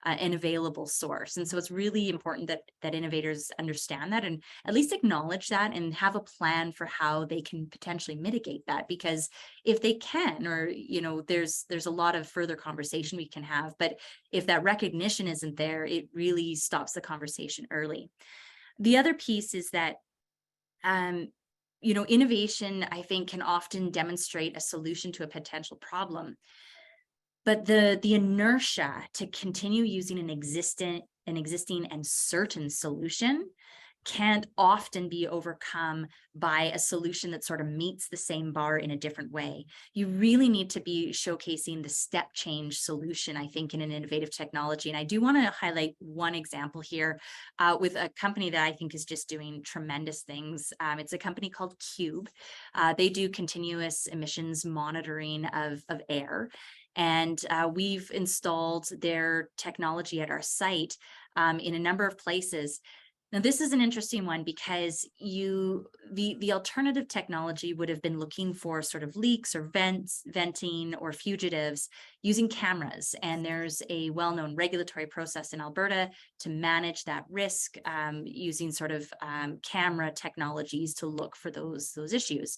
an available source. And so it's really important that innovators understand that and at least acknowledge that and have a plan for how they can potentially mitigate that. Because if they can, or, there's a lot of further conversation we can have, but if that recognition isn't there, it really stops the conversation early. The other piece is that, innovation, I think, can often demonstrate a solution to a potential problem. But the inertia to continue using an existing and certain solution can't often be overcome by a solution that sort of meets the same bar in a different way. You really need to be showcasing the step change solution, I think, in an innovative technology. And I do want to highlight one example here with a company that I think is just doing tremendous things. It's a company called Cube. They do continuous emissions monitoring of air. And we've installed their technology at our site in a number of places. Now, this is an interesting one because the alternative technology would have been looking for sort of leaks or venting or fugitives using cameras. And there's a well-known regulatory process in Alberta to manage that risk using sort of camera technologies to look for those issues.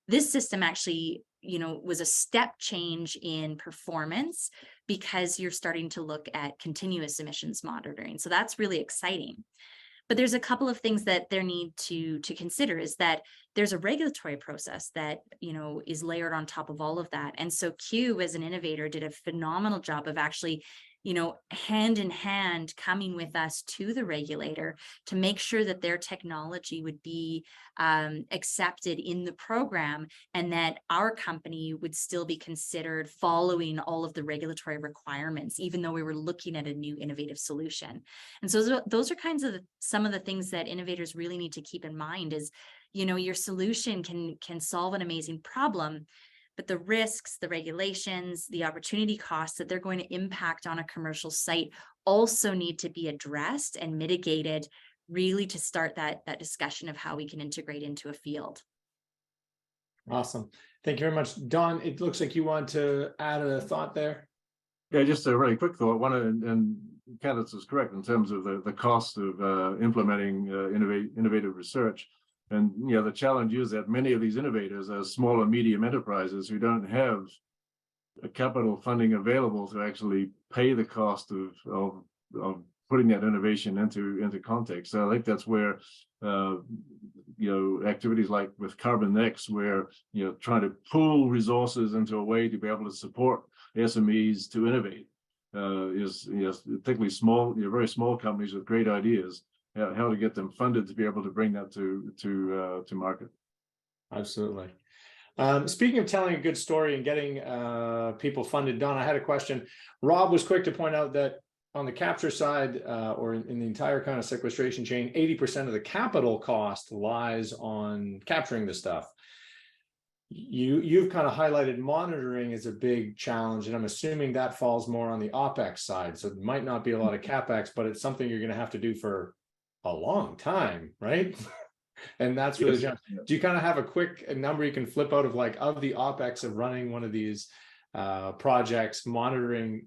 This system actually, was a step change in performance because you're starting to look at continuous emissions monitoring. So that's really exciting. But there's a couple of things that there need to consider is that there's a regulatory process that, is layered on top of all of that. And so Cube, as an innovator, did a phenomenal job of actually, hand in hand coming with us to the regulator to make sure that their technology would be accepted in the program and that our company would still be considered following all of the regulatory requirements, even though we were looking at a new innovative solution. And so those are kinds of some of the things that innovators really need to keep in mind is, your solution can solve an amazing problem, but the risks, the regulations, the opportunity costs that they're going to impact on a commercial site also need to be addressed and mitigated, really to start that discussion of how we can integrate into a field. Awesome. Thank you very much. Don, it looks like you want to add a thought there. Yeah, just a really quick thought. And Candace is correct in terms of the cost of implementing innovative research. And the challenge is that many of these innovators are small and medium enterprises who don't have a capital funding available to actually pay the cost of putting that innovation into context. So I think that's where activities like with Carbon Next, where trying to pool resources into a way to be able to support SMEs to innovate is particularly small, very small companies with great ideas. How to get them funded to be able to bring that to market. Absolutely. Speaking of telling a good story and getting people funded, Don, I had a question. Rob was quick to point out that on the capture side, or in the entire kind of sequestration chain, 80% of the capital cost lies on capturing the stuff. You've kind of highlighted monitoring as a big challenge, and I'm assuming that falls more on the OpEx side. So it might not be a lot of CapEx, but it's something you're going to have to do for a long time, right? And that's really Yes. do you kind of have a quick number you can flip out of, like, of the OpEx of running one of these projects? Monitoring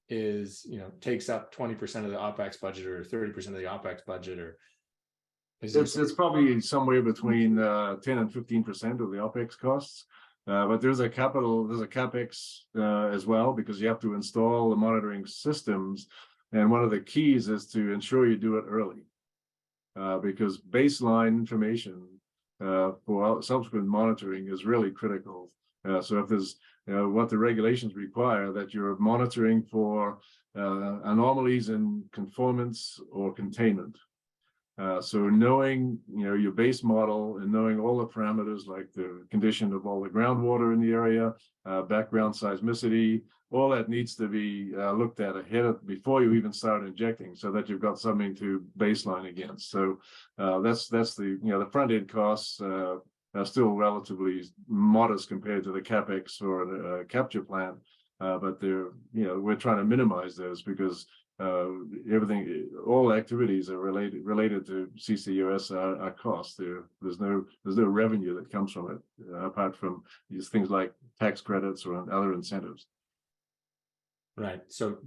is, takes up 20% of the OpEx budget, or 30% of the OpEx budget, or it's probably somewhere between 10 and 15% of the OpEx costs. But there's a CapEx as well, because you have to install the monitoring systems. And one of the keys is to ensure you do it early, because baseline information for subsequent monitoring is really critical. So if there's what the regulations require, that you're monitoring for anomalies in conformance or containment. So knowing, your base model and knowing all the parameters, like the condition of all the groundwater in the area, background seismicity, all that needs to be looked at before you even start injecting, so that you've got something to baseline against. So that's the, the front end costs are still relatively modest compared to the CapEx or the capture plant, but they're, we're trying to minimize those, because all activities are related to CCUS are cost. There's no revenue that comes from it, apart from these things like tax credits or other incentives. Right. So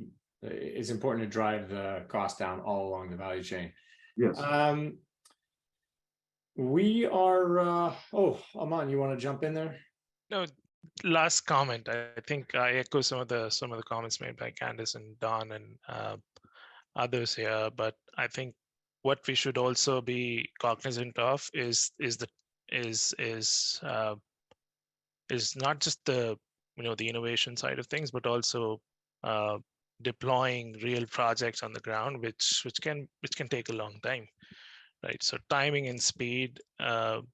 it's important to drive the cost down all along the value chain. Yes. We are Aman, you want to jump in there? No, last comment. I think I echo some of the comments made by Candace and Don and others here. But I think what we should also be cognizant of is not just the the innovation side of things, but also deploying real projects on the ground, which can take a long time, right? So timing and speed of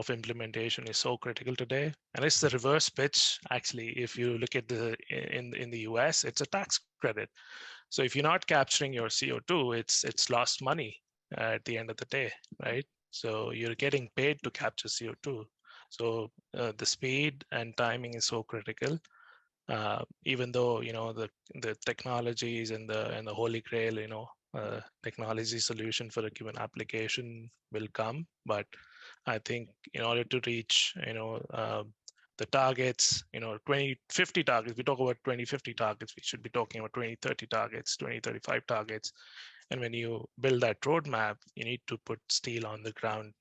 implementation is so critical today, and it's the reverse pitch. Actually, if you look at in the US, it's a tax credit. So if you're not capturing your CO2, it's lost money at the end of the day, right? So you're getting paid to capture CO2. So the speed and timing is so critical. Even though the technologies and the holy grail, technology solution for a given application will come, but I think in order to reach the targets, 2050 targets, we talk about 2050 targets, we should be talking about 2030 targets, 2035 targets. And when you build that roadmap, you need to put steel on the ground,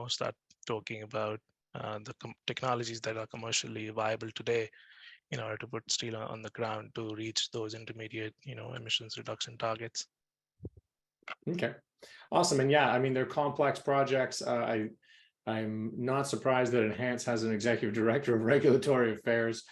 start talking about the technologies that are commercially viable today, in order to put steel on the ground to reach those intermediate, emissions reduction targets. Okay, awesome. And yeah, I mean, they're complex projects. I'm not surprised that Enhance has an executive director of regulatory affairs.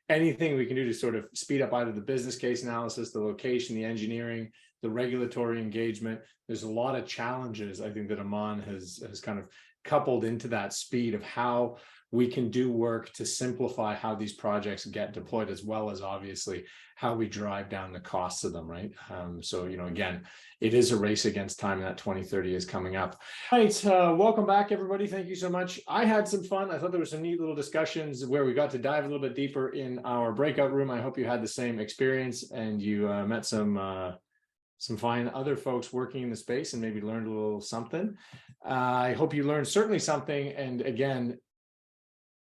Anything we can do to sort of speed up either the business case analysis, the location, the engineering, the regulatory engagement. There's a lot of challenges, I think, that Aman has kind of coupled into that speed of how we can do work to simplify how these projects get deployed, as well as obviously how we drive down the costs of them, right? So, again, it is a race against time, and that 2030 is coming up. All right, welcome back, everybody. Thank you so much. I had some fun. I thought there were some neat little discussions where we got to dive a little bit deeper in our breakout room. I hope you had the same experience, and you met some fine other folks working in the space and maybe learned a little something. I hope you learned certainly something. And again,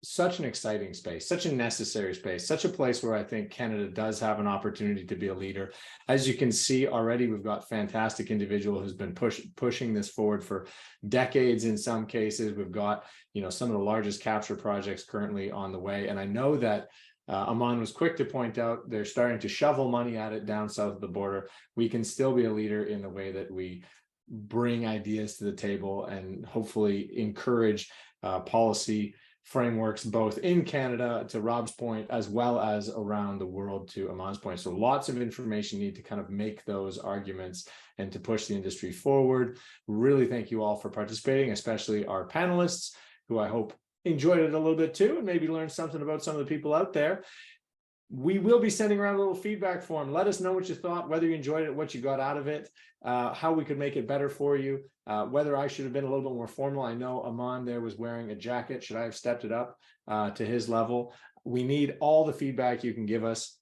such an exciting space, such a necessary space, such a place where I think Canada does have an opportunity to be a leader. As you can see already, we've got fantastic individual who's been pushing this forward for decades in some cases. We've got, some of the largest capture projects currently on the way. And I know that Aman was quick to point out they're starting to shovel money at it down south of the border. We can still be a leader in the way that we bring ideas to the table and hopefully encourage policy frameworks both in Canada, to Rob's point, as well as around the world, to Aman's point. So lots of information need to kind of make those arguments and to push the industry forward. Really thank you all for participating, especially our panelists, who I hope enjoyed it a little bit too, and maybe learned something about some of the people out there. We will be sending around a little feedback form. Let us know what you thought, whether you enjoyed it, what you got out of it, how we could make it better for you, whether I should have been a little bit more formal. I know Aman there was wearing a jacket. Should I have stepped it up to his level? We need all the feedback you can give us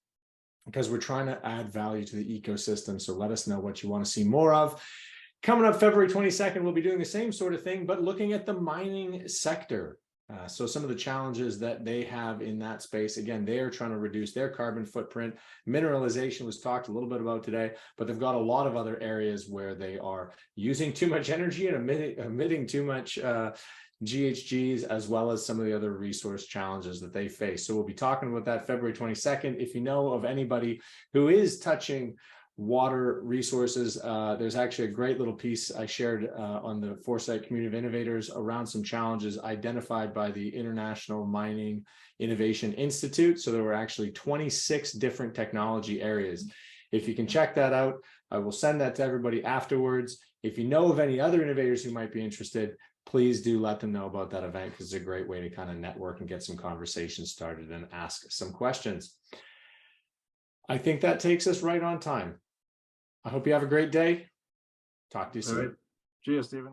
because we're trying to add value to the ecosystem. So let us know what you want to see more of. Coming up February 22nd, we'll be doing the same sort of thing, but looking at the mining sector. So some of the challenges that they have in that space, again, they are trying to reduce their carbon footprint. Mineralization was talked a little bit about today, but they've got a lot of other areas where they are using too much energy and emitting too much GHGs, as well as some of the other resource challenges that they face. So we'll be talking about that February 22nd. If you know of anybody who is touching water resources, there's actually a great little piece I shared on the Foresight Community of Innovators around some challenges identified by the International Mining Innovation Institute. So there were actually 26 different technology areas. If you can check that out, I will send that to everybody afterwards. If you know of any other innovators who might be interested, please do let them know about that event, because it's a great way to kind of network and get some conversations started and ask some questions. I think that takes us right on time. I hope you have a great day. Talk to you soon. All right. Cheers, Stephen.